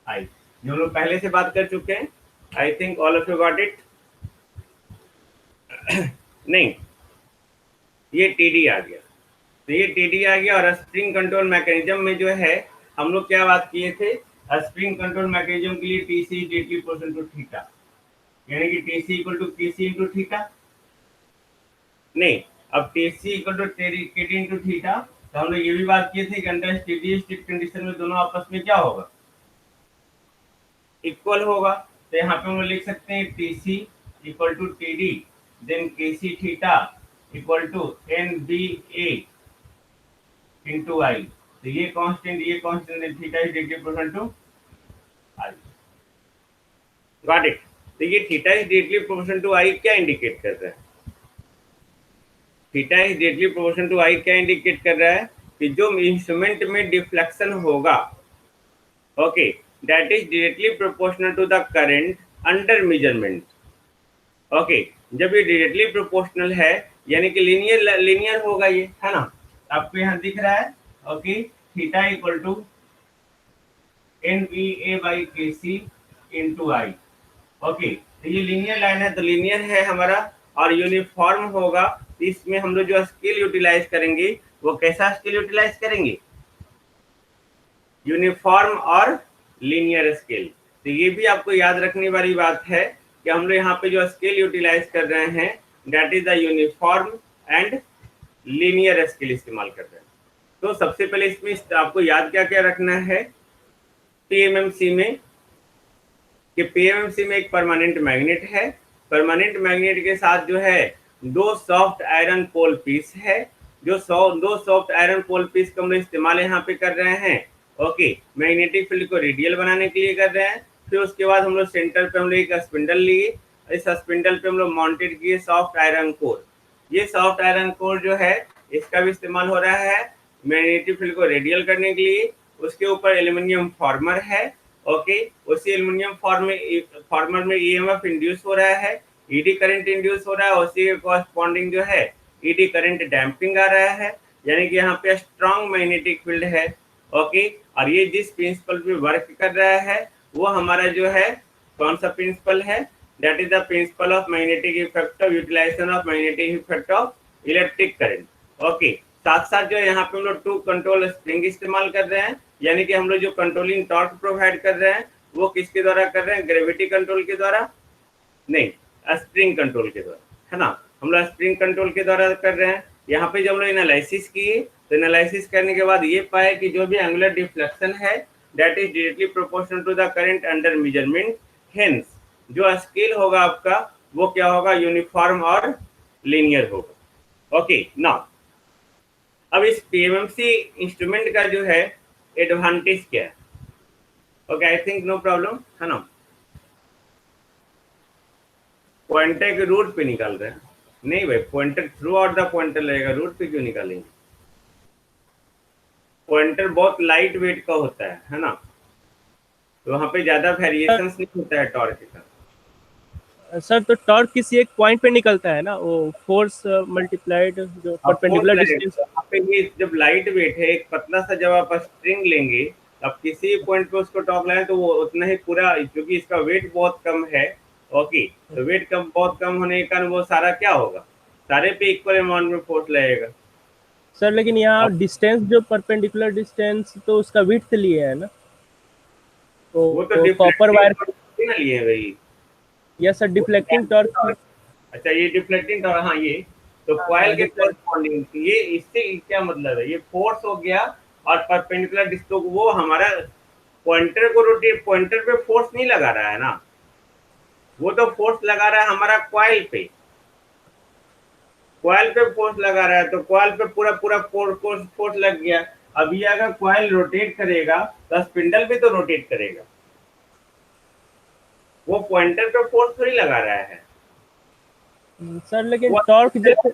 S1: I, जो हम लोग पहले से बात कर चुके हैं। I think all of you got it. नहीं, ये टी डी आ गया, तो ये टी डी आ गया। और स्प्रिंग कंट्रोल मैकेनिज्म में जो है हम लोग क्या बात किए थे, स्प्रिंग कंट्रोल मैकेनिज्म के लिए T C D T percent to theta, यानी कि T C equal to K C into theta. नहीं, अब टी सी इक्वल टू के टी इंटू थीटा, तो हम लोग ये भी बात किए थे कि अंडर स्टेडी स्टेट कंडीशन में दोनों आपस में क्या होगा, इक्वल होगा। तो यहाँ पे हम लोग लिख सकते हैं T C equal to T D, then K C theta equal to N B A into I, तो ये constant theta is degree proportional to I, got it. तो ये theta is degree proportional to I क्या indicate कर रहा है, theta is degree proportional to I क्या indicate कर रहा है, कि जो इंस्ट्रूमेंट में डिफ्लेक्शन होगा, okay, that is directly proportional to the current under measurement. Okay, जब ये डायरेक्टली प्रोपोर्शनल है यानी कि लीनियर होगा ये, है ना, आपको यहाँ दिख रहा है, okay, theta equal to N B A by K C into I, okay, तो ये लीनियर लाइन है, तो लीनियर है हमारा और यूनिफॉर्म होगा। इसमें हम लोग जो स्केल यूटिलाइज करेंगे वो कैसा स्केल यूटिलाइज करेंगे, यूनिफॉर्म और लीनियर स्केल। तो ये भी आपको याद रखने वाली बात है कि हम लोग यहाँ पे जो स्केल यूटिलाइज कर रहे हैं that is the uniform and linear scale इस्तेमाल कर रहे हैं। तो सबसे पहले इसमें आपको याद क्या क्या रखना है पीएमएमसी में, कि पीएमएमसी में एक परमानेंट मैग्नेट है, परमानेंट मैग्नेट के साथ जो है दो सॉफ्ट आयरन पोल पीस है, जो दो सॉफ्ट आयरन पोल पीस का हम लोग इस्तेमाल यहाँ पे कर रहे हैं। ओके, मैग्नेटिक फील्ड को रेडियल बनाने के लिए कर रहे हैं। फिर उसके बाद हम लोग सेंटर पे हम लोग एक स्पिंडल लिए, इस स्पिंडल पे हम लोग माउंटेड किए सॉफ्ट आयरन कोर। ये सॉफ्ट आयरन कोर जो है इसका भी इस्तेमाल हो रहा है मैग्नेटिक फील्ड को रेडियल करने के लिए। उसके ऊपर एल्यूमिनियम फॉर्मर है। ओके, उसी एल्यूमिनियम फॉर्मर में ईएमएफ इंड्यूस हो रहा है, ईडी करंट इंड्यूस हो रहा है, उसी के कॉरस्पॉन्डिंग जो है ईडी करंट डैम्पिंग आ रहा है, यानी कि यहाँ पे स्ट्रॉन्ग मैग्नेटिक फील्ड है। ओके, और ये जिस प्रिंसिपल पे वर्क कर रहा है वो हमारा जो है कौन सा प्रिंसिपल है, that is the principle of magnetic effect of utilization of magnetic effect of electric current. Okay, साथ साथ जो यहाँ पे हम लोग टू कंट्रोल स्प्रिंग इस्तेमाल कर रहे हैं, यानी कि हम लोग जो कंट्रोलिंग टॉर्क प्रोवाइड कर रहे हैं वो किसके द्वारा कर रहे हैं, ग्रेविटी कंट्रोल के द्वारा नहीं, स्प्रिंग कंट्रोल के द्वारा, है ना। हम लोग स्प्रिंग कंट्रोल के द्वारा कर रहे हैं। यहाँ पे जब हम लोग एनालिसिस किए तो एनालिसिस करने के बाद ये पाए कि जो भी एंगुलर डिफ्लेक्शन है that is directly proportional to the current under measurement, hence जो स्केल होगा आपका वो क्या होगा, यूनिफॉर्म और लीनियर होगा। ओके, नाउ अब इस पीएमएमसी इंस्ट्रूमेंट का जो है एडवांटेज क्या है। Okay, I think no problem, है ना। पॉइंटर के रूट पे निकाल रहे हैं, नहीं भाई, pointer through out the pointer लगेगा, रूट पे क्यों निकालेंगे। पॉइंटर बहुत लाइट वेट का होता है ना, तो वहां पे ज्यादा वेरिएशंस नहीं होता है टॉर्क का।
S2: सर तो टॉर्क किसी एक पॉइंट पे निकलता है ना, वो फोर्स मल्टीप्लाइड जो परपेंडिकुलर डिस्टेंस।
S1: यहाँ पे ये जब लाइट वेट है, एक पतला सा जब आप स्ट्रिंग लेंगे अब किसी पॉइंट पे उसको टॉर्क लगाएं तो वो उतना ही पूरा, क्योंकि इसका वेट बहुत कम है। ओके, तो वेट कम, बहुत कम होने के कारण वो सारा क्या होगा, सारे पे इक्वल अमाउंट में फोर्स लगेगा।
S2: सर लेकिन यहाँ डिस्टेंस जो परपेंडिकुलर डिस्टेंस तो उसका विड्थ लिए है ना, तो
S1: वो तो
S2: कॉपर वायर
S1: ना लिए है भाई।
S2: Yes sir, deflecting torque.
S1: अच्छा, ये डिफ्लेक्टिंग टॉर्क, हाँ ये तो कॉइल के कॉरस्पॉन्डिंग, ये इससे क्या मतलब है, ये फोर्स हो गया और परपेंडिकुलर डिस्टेंस, वो हमारा पॉइंटर को रोटेट, पॉइंटर पे फोर्स नहीं लगा रहा है ना, वो तो फोर्स लगा रहा है हमारा कॉइल पे, कॉइल पे फोर्स लगा रहा है, तो कॉइल पे पूरा पूरा फोर्स लग गया। अब ये अगर कॉइल रोटेट करेगा तो स्पिंडल भी तो रोटेट करेगा, वो पॉइंटर पे फोर्स थोड़ी लगा रहा है।
S2: सर लेकिन टॉर्क जैसे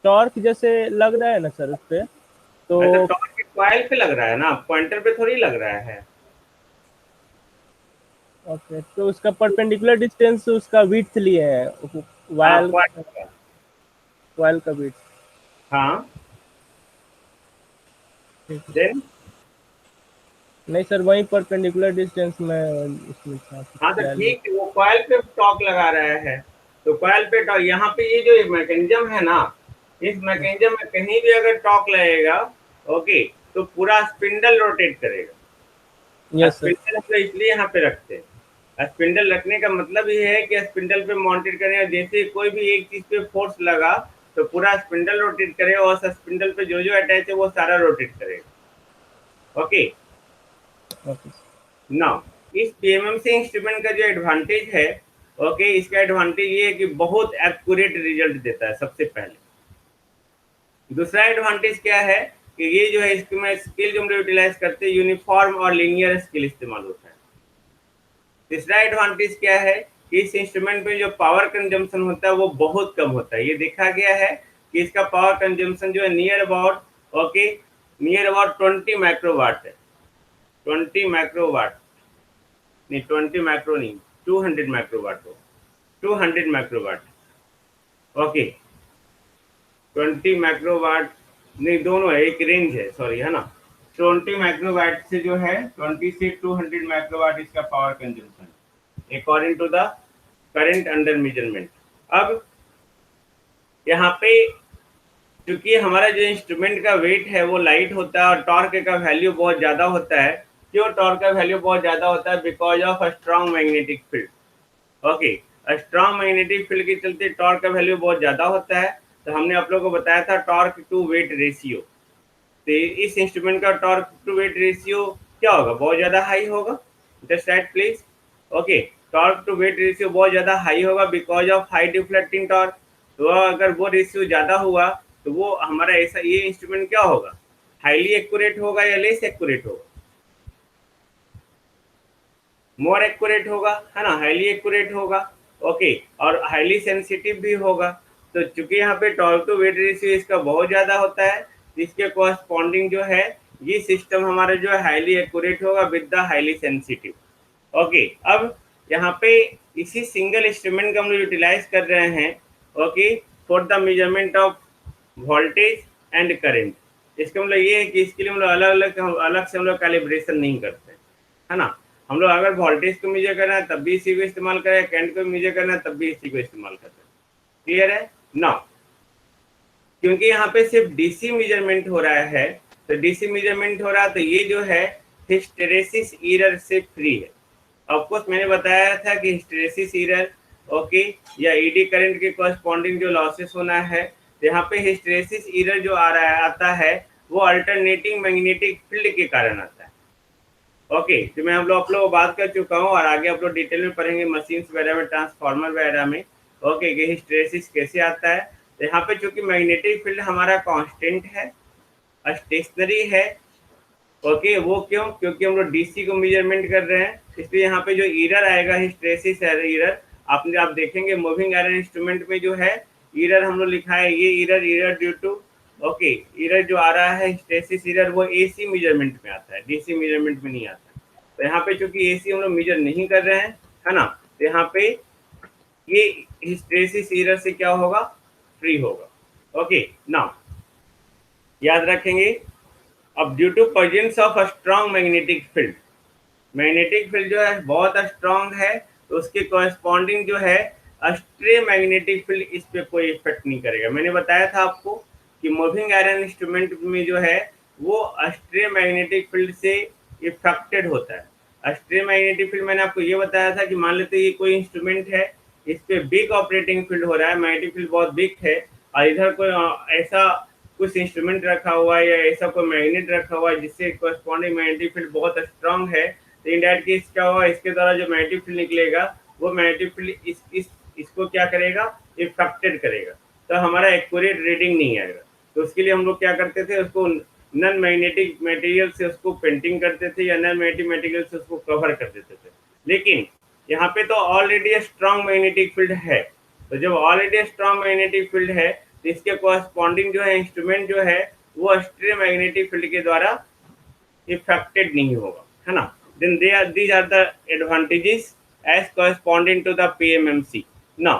S2: टॉर्क जैसे लग रहा है ना सर उस पे, तो
S1: टॉर्क कॉइल पे लग रहा है ना, पॉइंटर पे थोड़ी लग रहा है।
S2: ओके, तो उसका परपेंडिकुलर डिस्टेंस उसका विड्थ लिए है वायल, वायल का विड्थ।
S1: हाँ, देन
S2: नहीं सर, वही परपेंडिकुलर डिस्टेंस में इसमें था।
S1: हाँ तो ठीक, वो कॉइल पे टॉर्क लगा रहा है, तो कॉइल पे टॉर्क, यहाँ पे ये जो मैकेनिज्म है ना, इस मैकेनिज्म में कहीं भी अगर टॉर्क लगेगा, ओके, तो पूरा स्पिंडल रोटेट करेगा।
S2: Yes sir.
S1: स्पिंडल तो इसलिए यहाँ पे रखते हैं, स्पिंडल रखने का मतलब ये है कि स्पिंडल पे माउंटेड करेगा, जैसे कोई भी एक चीज पे फोर्स लगा तो पूरा स्पिंडल रोटेट करेगा और स्पिंडल पे जो जो अटैच है वो सारा रोटेट करेगा। ओके, नाउ इस पीएमएमसी इंस्ट्रूमेंट का जो एडवांटेज है, ओके, इसका एडवांटेज ये है कि बहुत एक्यूरेट रिजल्ट देता है सबसे पहले। दूसरा एडवांटेज क्या है कि ये जो है इसमें स्केल जो हम यूटिलाइज करते हैं यूनिफॉर्म और लीनियर स्केल इस्तेमाल होता है। तीसरा एडवांटेज क्या है कि इस इंस्ट्रूमेंट में जो पावर कंजम्पशन होता है वो बहुत कम होता है। ये देखा गया है कि इसका पावर कंजम्पशन जो है near about, okay, near about 20 microwatt है, 20 माइक्रोवाट नहीं, 20 माइक्रो नहीं, 200 माइक्रोवाट हो, 200 माइक्रोवाट। ओके, 20 माइक्रोवाट नहीं, दोनों है, एक रेंज है, सॉरी, है ना। 20 माइक्रोवाट से जो है 20 से 200 माइक्रोवाट इसका power consumption according to the current under measurement. अब यहाँ पे क्योंकि हमारा जो इंस्ट्रूमेंट का वेट है वो लाइट होता है और टॉर्क का वैल्यू बहुत ज़्यादा होता है। क्यों टॉर्क का वैल्यू बहुत ज़्यादा होता है? Because of a strong magnetic field. Okay, strong magnetic field के चलते टॉर्क का वैल्यू बहुत ज़्यादा होता है। तो हमने आप लोगों को बताया था टॉर्क टू वेट रेशियो। तो इस इंस्ट्रूमेंट का टॉर्क टू वेट रेशियो क्या होगा? बहुत ज़्यादा हाई होगा। Just right please. Okay, torque to weight ratio बहुत ज़्यादा हाई होगा because of high deflecting torque. तो अगर वो रेशियो ज़्यादा हुआ तो वो हमारा ऐसा ये इंस्ट्रूमेंट क्या होगा? हाईली एक्यूरेट होगा या लेस एक्यूरेट होगा? मोर एक्यूरेट होगा, है ना, हाईली एक्यूरेट होगा। ओके, और हाईली सेंसिटिव भी होगा। तो चूंकि यहाँ पे टॉर्क टू वेट रेशियो इसका बहुत ज़्यादा होता है, जिसके कॉरस्पॉन्डिंग जो है ये सिस्टम हमारा जो है हाईली एक्यूरेट होगा with the highly sensitive. Okay, अब यहाँ पे इसी सिंगल इंस्ट्रूमेंट का हम लोग यूटिलाइज कर रहे हैं। Okay, for the measurement of voltage and current. इसका मतलब ये है कि इसके लिए हम लोग अलग से हम लोग कैलिब्रेशन नहीं करते, है ना। हम लोग अगर वोल्टेज को मेजर करना है तब भी इसी को इस्तेमाल करें, करंट को मेजर करना है तब भी इसी को इस्तेमाल करते हैं। क्लियर है ना? क्योंकि यहाँ पे सिर्फ डीसी मेजरमेंट हो रहा है, तो डीसी मेजरमेंट हो रहा है तो ये जो है हिस्टेरेसिस एरर से फ्री है। ऑफकोर्स मैंने बताया था कि हिस्टेरेसिस एरर, ओके, या ईडी करंट के कॉरस्पॉन्डिंग जो लॉसेस होना है, तो यहाँ पे हिस्टेरेसिस एरर जो आता है वो अल्टरनेटिंग मैग्नेटिक फील्ड के कारण आता है। ओके, तो मैं आप लोग बात कर चुका हूँ और आगे आप लोग डिटेल में पढ़ेंगे मशीन्स वगैरह में, ट्रांसफार्मर वगैरह में। ओके, कि हिस्टेरेसिस कैसे आता है। तो यहाँ पे चूंकि मैग्नेटिक फील्ड हमारा कांस्टेंट है, स्टेशनरी है। ओके, वो क्यों? क्योंकि हम लोग डीसी को मेजरमेंट कर रहे हैं, इसलिए यहाँ पे जो एरर आएगा हिस्टेरेसिस एरर, आप देखेंगे मूविंग आयरन इंस्ट्रूमेंट में जो है एरर हम लोग लिखा है, ये error due to, okay, error जो आ रहा है हिस्टेरेसिस एरर वो एसी मेजरमेंट में आता है, डीसी मेजरमेंट में नहीं आता। तो यहाँ पे चूंकि एसी हम लोग मेजर नहीं कर रहे हैं, है ना, तो यहाँ पे ये हिस्टेरेसिस एरर से क्या होगा? फ्री होगा। ओके, नाउ याद रखेंगे। अब due to presence of a strong magnetic field, magnetic field जो है बहुत स्ट्रॉन्ग है, तो उसके कॉरस्पॉन्डिंग जो है स्ट्रे मैग्नेटिक फील्ड इस पे कोई इफेक्ट नहीं करेगा। मैंने बताया था आपको कि मूविंग आयरन इंस्ट्रूमेंट में जो है वो स्ट्रे मैग्नेटिक फील्ड से इफेक्टेड होता है। स्ट्रे मैग्नेटिक फील्ड मैंने आपको ये बताया था कि मान लेते ये कोई इंस्ट्रूमेंट है, इस पे बिग ऑपरेटिंग फील्ड हो रहा है, मैग्नेटिक फील्ड बहुत बिग है, और इधर कोई ऐसा कुछ इंस्ट्रूमेंट रखा हुआ है या ऐसा कोई मैग्नेट रखा हुआ है जिससे कॉरस्पॉन्डिंग मैग्नेटिक फील्ड बहुत स्ट्रांग है, तो इन दैट केस क्या होगा? इसके द्वारा जो मैग्नेटिक फील्ड निकलेगा वो मैग्नेटिक फील्ड इसको क्या करेगा? इफेक्टेड करेगा। तो हमारा एक्यूरेट रीडिंग नहीं आएगा। तो उसके लिए हम लोग क्या करते थे? उसको नॉन मैग्नेटिक मटेरियल से उसको पेंटिंग करते थे या नॉन मैग्नेटिक मटेरियल से उसको कवर कर देते थे। लेकिन यहाँ पे तो ऑलरेडी स्ट्रॉन्ग मैग्नेटिक फील्ड है, तो जब ऑलरेडी स्ट्रॉन्ग मैग्नेटिक फील्ड है तो इसके कॉरस्पॉन्डिंग जो है इंस्ट्रूमेंट जो है वो स्ट्रे मैग्नेटिक फील्ड के द्वारा इफेक्टेड नहीं होगा, है ना। then these are the advantages as corresponding to the PMMC। now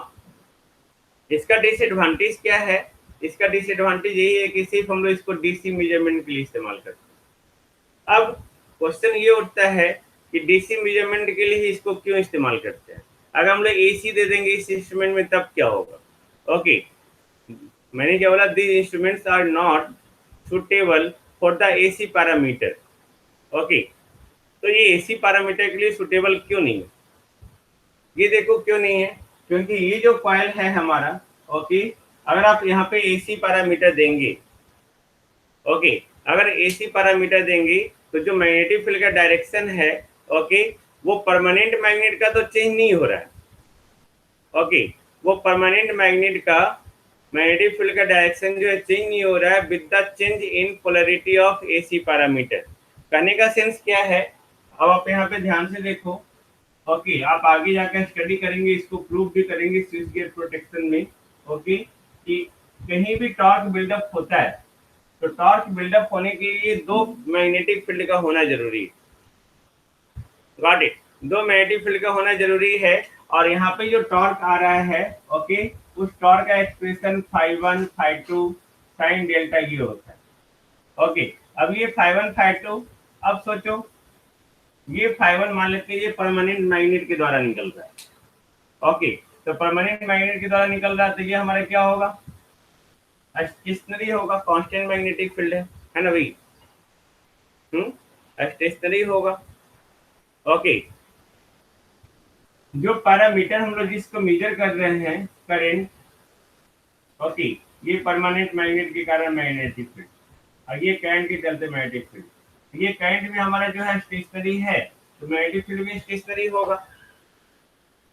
S1: इसका डिसएडवांटेज क्या है? इसका डिसएडवांटेज यही है कि सिर्फ हम लोग इसको डीसी मेजरमेंट के लिए इस्तेमाल करते हैं। अब क्वेश्चन ये उठता है कि डीसी मेजरमेंट के लिए ही इसको क्यों इस्तेमाल करते हैं? अगर हम लोग एसी दे देंगे इस इंस्ट्रूमेंट में तब क्या होगा? ओके, मैंने क्या बोला? These instruments are not suitable for the AC parameter. Okay, तो ये एसी पैरामीटर के लिए सुटेबल क्यों नहीं है? ये देखो क्यों नहीं है, क्योंकि ये जो कॉइल है हमारा, ओके, अगर आप यहाँ पे एसी पैरामीटर देंगे, ओके, अगर एसी पैरामीटर देंगे तो जो मैग्नेटिक फील्ड का डायरेक्शन है, ओके, वो परमानेंट मैग्नेट का तो चेंज नहीं हो रहा है। ओके, वो परमानेंट मैग्नेट का मैग्नेटिक फील्ड का डायरेक्शन जो है चेंज नहीं हो रहा है with the change in polarity of AC parameter. कहने का सेंस क्या है? अब आप यहाँ पे ध्यान से देखो। ओके, आप आगे जाकर स्टडी करेंगे, इसको प्रूव भी करेंगे स्विच गेट प्रोटेक्शन में। ओके, कि कहीं भी टॉर्क बिल्डअप होता है तो टॉर्क बिल्डअप होने के लिए दो मैग्नेटिक फील्ड का होना जरूरी है। Got it? दो मैग्नेटिक फील्ड का होना जरूरी है। और यहाँ पे जो टॉर्क आ रहा है, ओके, उस टॉर्क का एक्सप्रेशन φ1 φ2 sin डेल्टा ये होता है। ओके, अब ये φ1 φ2, अब सोचो ये φ1 मान लेते हैं ये परमानेंट मैग्नेट के द्वारा निकल रहा है। ओके, तो परमानेंट मैग्नेट के द्वारा निकल रहा है तो ये हमारा क्या होगा? स्टेशनरी होगा, कांस्टेंट मैग्नेटिक फील्ड है ना भाई। स्टेशनरी होगा। ओके, जो पैरामीटर हम लोग जिसको मेजर कर रहे हैं करंट, ओके, ये परमानेंट मैग्नेट के कारण मैग्नेटिक फील्ड, और ये करंट के चलते मैग्नेटिक फील्ड। ये करंट भी हमारा जो है स्टेशनरी है, तो मैग्नेटिक फील्ड भी स्टेशनरी होगा।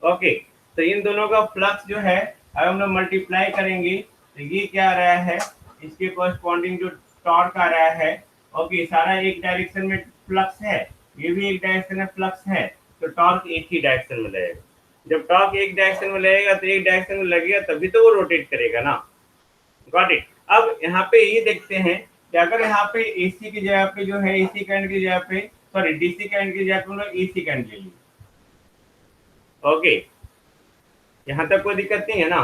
S1: ओके, तो इन दोनों का फ्लक्स जो है अगर हम लोग मल्टीप्लाई करेंगे तो ये क्या आ रहा है, इसके कॉरस्पॉन्डिंग जो टॉर्क आ रहा है, ओके, सारा एक डायरेक्शन में फ्लक्स है, ये भी एक डायरेक्शन में फ्लक्स है, तो टॉर्क एक ही डायरेक्शन में लगेगा। जब टॉर्क एक डायरेक्शन में लगेगा तो एक डायरेक्शन में लगेगा तभी तो वो रोटेट करेगा ना। Got it. अब यहाँ पे ये देखते हैं कि अगर यहाँ पे एसी की जगह पे जो है, एसी करंट की जगह पे, सॉरी डीसी करंट की जगह पे हम लोग एसी करंट ले लिए। ओके, यहाँ तक कोई दिक्कत नहीं है ना।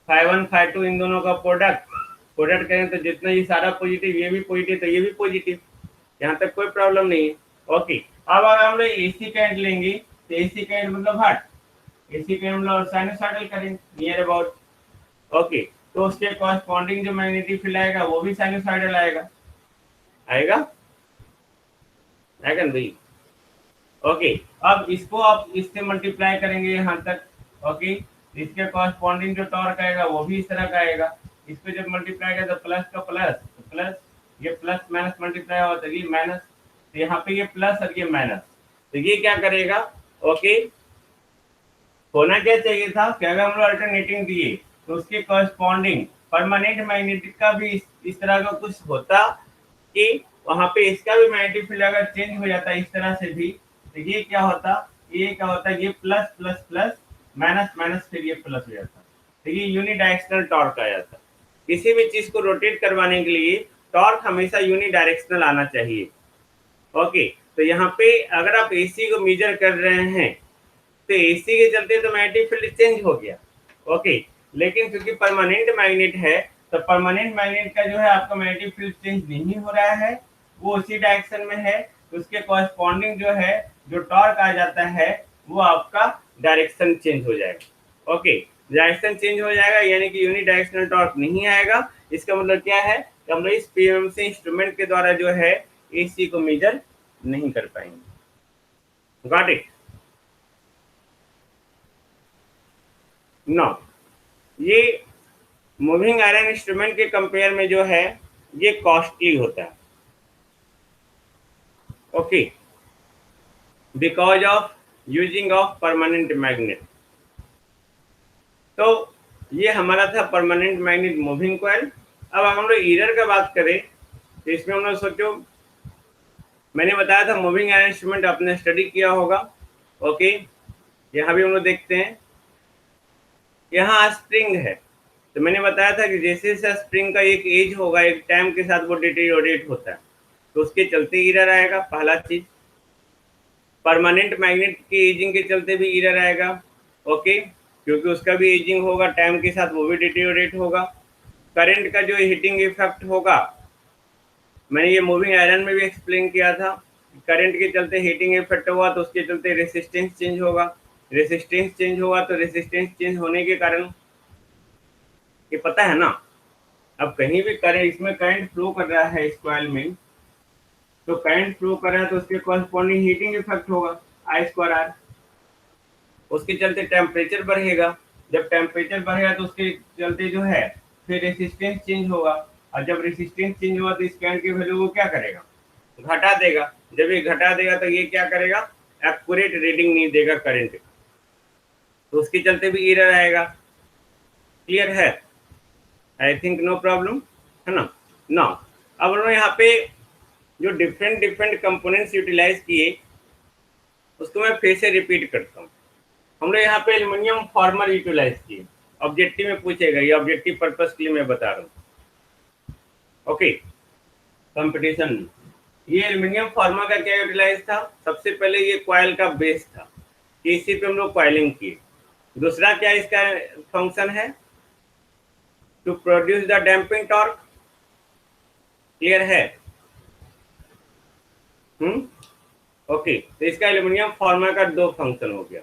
S1: φ1 φ2 इन दोनों का प्रोडक्ट करें तो जितना ये सारा पॉजिटिव, ये भी पॉजिटिव तो ये भी पॉजिटिव, यहाँ तक कोई प्रॉब्लम नहीं है। ओके, अब अगर हम लोग एसी करंट लेंगे तो एसी करंट मतलब हट, एसी करंट मतलब sinusoidal current near about. Okay, तो उसके कॉरस्पॉन्डिंग जो मैग्नेटिक फील्ड आएगा वो भी साइनोसॉइडल आएगा, आएगा आएगा ना भाई। ओके, अब इसको आप इससे मल्टीप्लाई करेंगे यहाँ तक। ओके, इसके कॉरस्पॉन्डिंग जो टॉर्क आएगा वो भी इस तरह का आएगा। इसको जब मल्टीप्लाई करें तो प्लस का प्लस, तो प्लस, ये प्लस माइनस मल्टीप्लाई हो तो ये माइनस, तो यहाँ पे ये प्लस और ये माइनस, तो ये क्या करेगा। ओके, होना क्या चाहिए था कि अगर हम लोग अल्टरनेटिंग दिए तो उसके कॉरस्पॉन्डिंग परमानेंट मैग्नेटिक का भी इस तरह का कुछ होता कि वहां पे इसका भी मैग्नेटिक फील्ड अगर चेंज हो जाता इस तरह से भी, तो ये क्या होता, ये क्या होता, ये plus plus plus minus minus, फिर ये प्लस हो जाता, तो ये यूनिडायरेक्शनल टॉर्क आ जाता। किसी भी चीज को रोटेट करवाने के लिए टॉर्क हमेशा यूनिडायरेक्शनल आना चाहिए। ओके, तो यहाँ पे अगर आप एसी को मेजर कर रहे हैं तो एसी के चलते तो मैग्नेटिक फील्ड चेंज हो गया। ओके, लेकिन क्योंकि परमानेंट मैग्नेट है तो परमानेंट मैग्नेट का जो है आपका मैग्नेटिक फील्ड चेंज नहीं हो रहा है, वो उसी डायरेक्शन में है, उसके कॉरस्पॉन्डिंग जो है जो टॉर्क आ जाता है वो आपका डायरेक्शन चेंज हो जाएगा। ओके, डायरेक्शन चेंज हो जाएगा यानी कि यूनि डायरेक्शनल टॉर्क नहीं आएगा। इसका मतलब क्या है कि हम लोग इस पीएमसी इंस्ट्रूमेंट के द्वारा जो है एसी को मेजर नहीं कर पाएंगे। Got it. नो, ये मूविंग आयरन इंस्ट्रूमेंट के कंपेयर में जो है ये कॉस्टली होता है। Okay, because of using of permanent magnet. तो ये हमारा था परमानेंट मैग्नेट मूविंग कॉइल। अब हम लोग ईरर का बात करें तो इसमें हम लोग सोचो, मैंने बताया था मूविंग आयरन इंस्ट्रूमेंट आपने स्टडी किया होगा। ओके, यहाँ भी हम लोग देखते हैं, यहाँ स्प्रिंग है, तो मैंने बताया था कि जैसे जैसे स्प्रिंग का एक एज होगा, एक टाइम के साथ वो डिटेरियोरेट होता है, तो उसके चलते ईरर आएगा। पहला चीज, परमानेंट मैग्नेट की एजिंग के चलते भी ईरर आएगा। ओके, क्योंकि उसका भी एजिंग होगा, टाइम के साथ वो भी डिटेरियोरेट होगा। करंट का जो हीटिंग इफेक्ट होगा, मैंने ये मूविंग आयरन में भी एक्सप्लेन किया था, करंट के चलते हीटिंग इफेक्ट हुआ तो उसके चलते रेसिस्टेंस चेंज होगा, रेसिस्टेंस चेंज होगा तो रेसिस्टेंस चेंज होने के कारण, ये पता है ना, अब कहीं भी करंट, इसमें करंट फ्लो कर रहा है इस कॉइल में, तो करंट फ्लो कर रहा है तो उसके कॉरस्पॉन्डिंग हीटिंग इफेक्ट होगा आई स्क्वायर आर। उसके चलते टेम्परेचर बढ़ेगा, जब टेम्परेचर बढ़ेगा तो उसके चलते जो है फिर रेसिस्टेंस चेंज होगा, और जब रेसिस्टेंस चेंज हुआ तो इस करंट की वैल्यू को क्या करेगा, घटा देगा। जब ये घटा देगा तो ये क्या करेगा, एक्यूरेट रीडिंग नहीं देगा करंट, तो उसके चलते भी एरर आएगा। क्लियर है? आई थिंक नो प्रॉब्लम है ना। ना, अब हम यहाँ पे जो डिफरेंट डिफरेंट कंपोनेंट्स यूटिलाइज किए उसको मैं फिर से रिपीट करता हूँ। हम लोग यहाँ पे एल्यूमिनियम फॉर्मर यूटिलाइज किए, ऑब्जेक्टिव में पूछेगा, ये ऑब्जेक्टिव पर्पस के लिए मैं बता रहा हूँ। ओके, कंपटीशन, ये एल्यूमिनियम फॉर्मर का क्या यूटिलाइज था, सबसे पहले ये कॉइल का बेस था, इसी पे हम लोग कॉइलिंग किए। दूसरा क्या इसका फंक्शन है, to produce the damping torque. Clear है? ओके, तो इसका एल्यूमिनियम फॉर्मर का दो फंक्शन हो गया।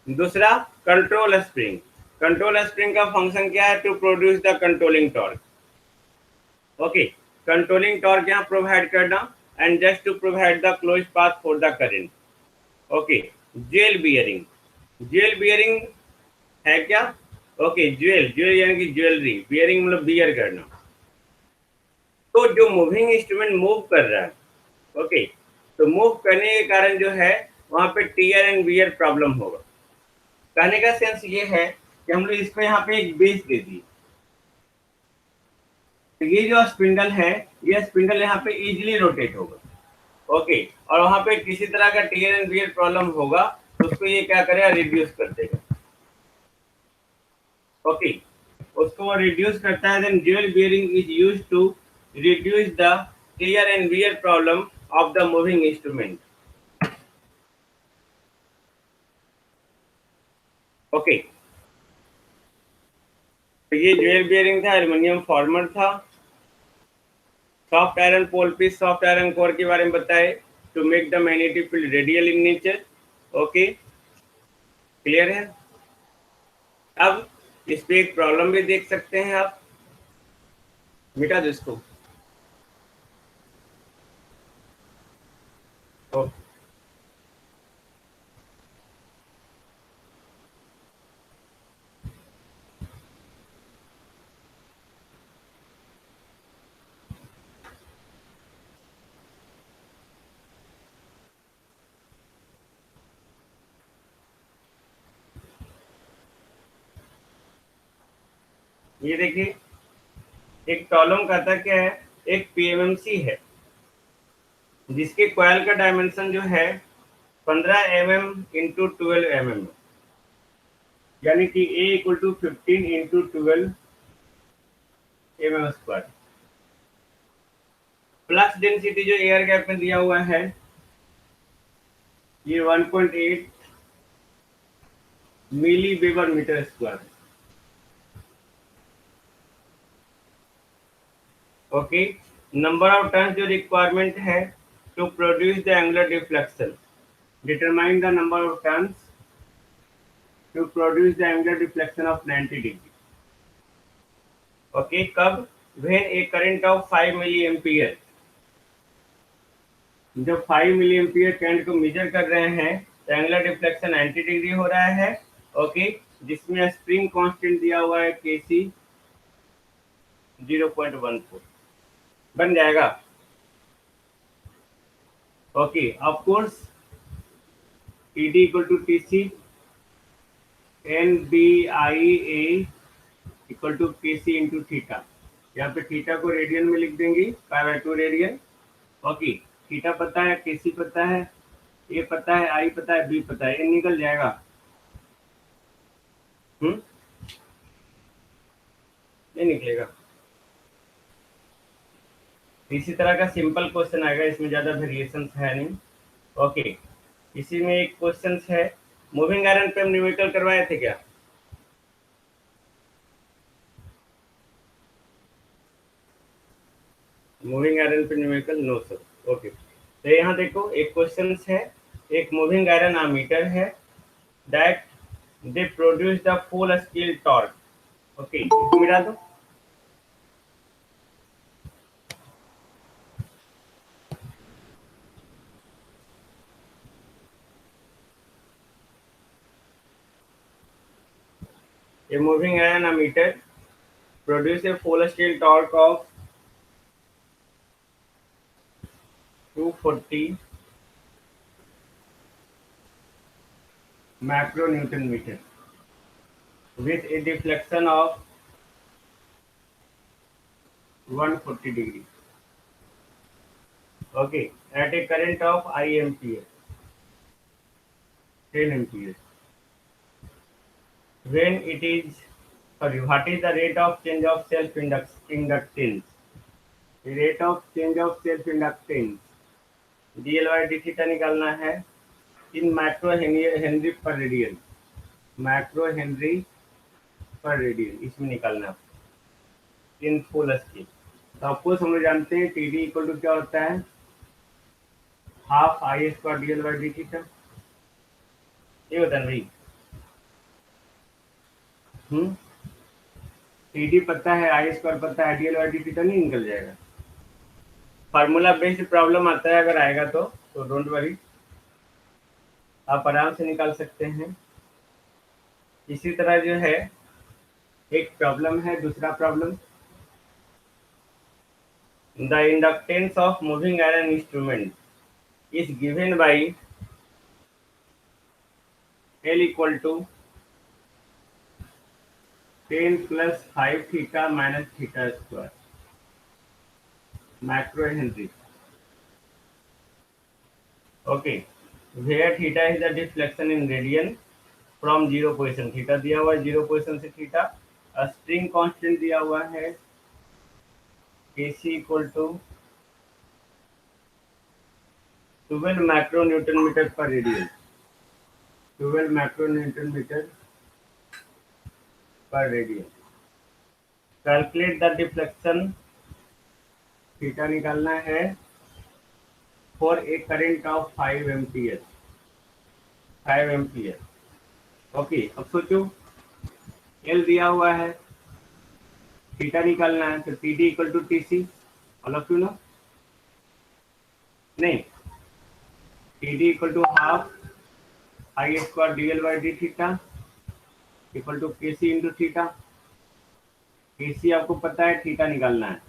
S1: दूसरा कंट्रोल स्प्रिंग, कंट्रोल स्प्रिंग का फंक्शन क्या है? To produce the controlling torque. Okay, controlling torque यहाँ प्रोवाइड करना and just to provide the close path for the current. Okay, jewel bearing, jewel bearing है क्या? ओके, ज्वेल, ज्वेल यानी कि jewellery, bearing मतलब बियर करना। तो जो मूविंग इंस्ट्रूमेंट मूव कर रहा है, ओके, तो मूव करने के कारण जो है वहां पे टीयर एंड बियर प्रॉब्लम होगा। कहने का सेंस ये है कि हम लोग इसको यहाँ पे एक बेस दे दिए, तो ये जो स्पिंडल है, ये स्पिंडल यहाँ पे इजीली रोटेट होगा। ओके, और वहां पे किसी तरह का टीयर एंड बियर प्रॉब्लम होगा तो उसको ये क्या करेगा? रिड्यूस कर देगा। ओके, उसको वो रिड्यूस करता है। Then dual bearing is used to reduce the tear and wear problem of the moving instrument. Okay, तो ये ज्वेल बियरिंग था, एल्युमिनियम फॉर्मर था। Soft iron pole piece, soft iron core के बारे में बताए, to make the magnetic field radial in nature. Okay, clear है? अब इस पे एक प्रॉब्लम भी देख सकते हैं आप, मिटा दो इसको। ओके, ये देखिए, एक कॉलम कहता क्या है? एक पीएमएमसी है जिसके कॉइल का डायमेंशन जो है 15 mm इंटू 12 mm, यानी कि A equal to 15 into 12 mm²। Flux density जो एयर गैप में दिया हुआ है ये 1.8 मिली वेबर मीटर स्क्वायर है। ओके, नंबर ऑफ टर्न्स जो रिक्वायरमेंट है to produce the angular deflection, determine the number of turns to produce the angular deflection of 90 degree. Okay, कब? When a current of 5 milli ampere, जब 5 milli ampere current को measure कर रहे हैं तो angular deflection 90 degree हो रहा है। ओके, जिसमें स्प्रिंग कांस्टेंट दिया हुआ है केसी 0.14 बन जाएगा। Okay, of course TD equal to TC N B I A equal to KC into theta. यहाँ पे थीटा को रेडियन में लिख देंगे, पाई/2 रेडियन। ओके, थीटा पता है, केसी पता है, ए पता है, आई पता है, बी पता है, ए निकल जाएगा। ये निकलेगा। इसी तरह का सिंपल क्वेश्चन आएगा, इसमें ज्यादा वेरिएशन है नहीं। ओके, इसी में एक क्वेश्चन है, मूविंग आयरन पे हम न्यूमेरिकल करवाए थे क्या? मूविंग आयरन पे न्यूमेरिकल नो सर। ओके, तो यहाँ देखो एक क्वेश्चन है, एक मूविंग आयरन अमीटर है that they produce the full scale torque. Okay, इसको मिटा दो। A moving iron ammeter produces a full scale torque of 240 macronewton meter with a deflection of 140 degree. Okay, at a current of I ampere, 10 ampere. When it is, sorry, what is the rate of change of self inductance? The rate of change of self inductance dl by d theta निकालना है इन micro Henry पर radian, micro Henry पर radian इसमें निकालना है in full scale. तो आपको हम लोग जानते हैं टी डी इक्वल टू क्या होता है? Half I square D L by D theta. ये होता है भाई। टी पता है, आई स्क्वायर पता है, डीएल बाई डी थीटा नहीं निकल जाएगा। फार्मूला बेस्ड प्रॉब्लम आता है, अगर आएगा तो डोंट वरी, आप आराम से निकाल सकते हैं। इसी तरह जो है एक प्रॉब्लम है, दूसरा problem, the inductance of moving iron instrument is given by L equal to 10 plus 5 theta minus theta square micro henry. Okay, where theta is the deflection in radian from zero position, theta दिया हुआ है zero position से theta, string constant दिया हुआ है Kc equal to 12 micro newton metre per radian, 12 micro newton metre per radian. Calculate the deflection, theta निकालना है for a current of 5 ampere, 5 ampere. Okay, अब सोचो एल दिया हुआ है, थीटा निकालना है, तो T D equal to T C, all of you know, नहीं, T D equal to half I square D L by D theta equal to K C into theta. के सी आपको पता है, थीटा निकालना है,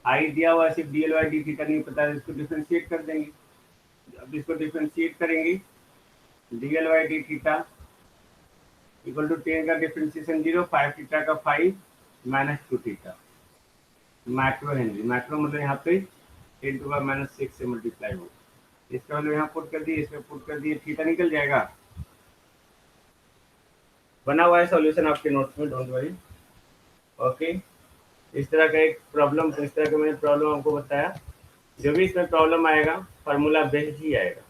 S1: आई दिया हुआ है, सिर्फ D L by D theta नहीं पता है, इसको डिफ्रेंशिएट कर देंगे। अब इसको डिफ्रेंशिएट करेंगे, D L by D theta equal to 10 का डिफ्रेंशिएशन 0, 5 थीटा का 5 minus 2 theta micro henry. Micro मतलब यहाँ पे 10 टू पावर माइनस 6 से मल्टीप्लाई हो, इसका वैल्यू यहाँ पुट कर दिए, इसमें पुट कर दिए, थीटा निकल जाएगा। बना हुआ है सॉल्यूशन आपके नोट्स में, डोंट वरी। ओके, इस तरह का एक प्रॉब्लम, इस तरह का मैंने प्रॉब्लम आपको बताया। जो भी इसमें प्रॉब्लम आएगा फार्मूला बेस्ड ही आएगा।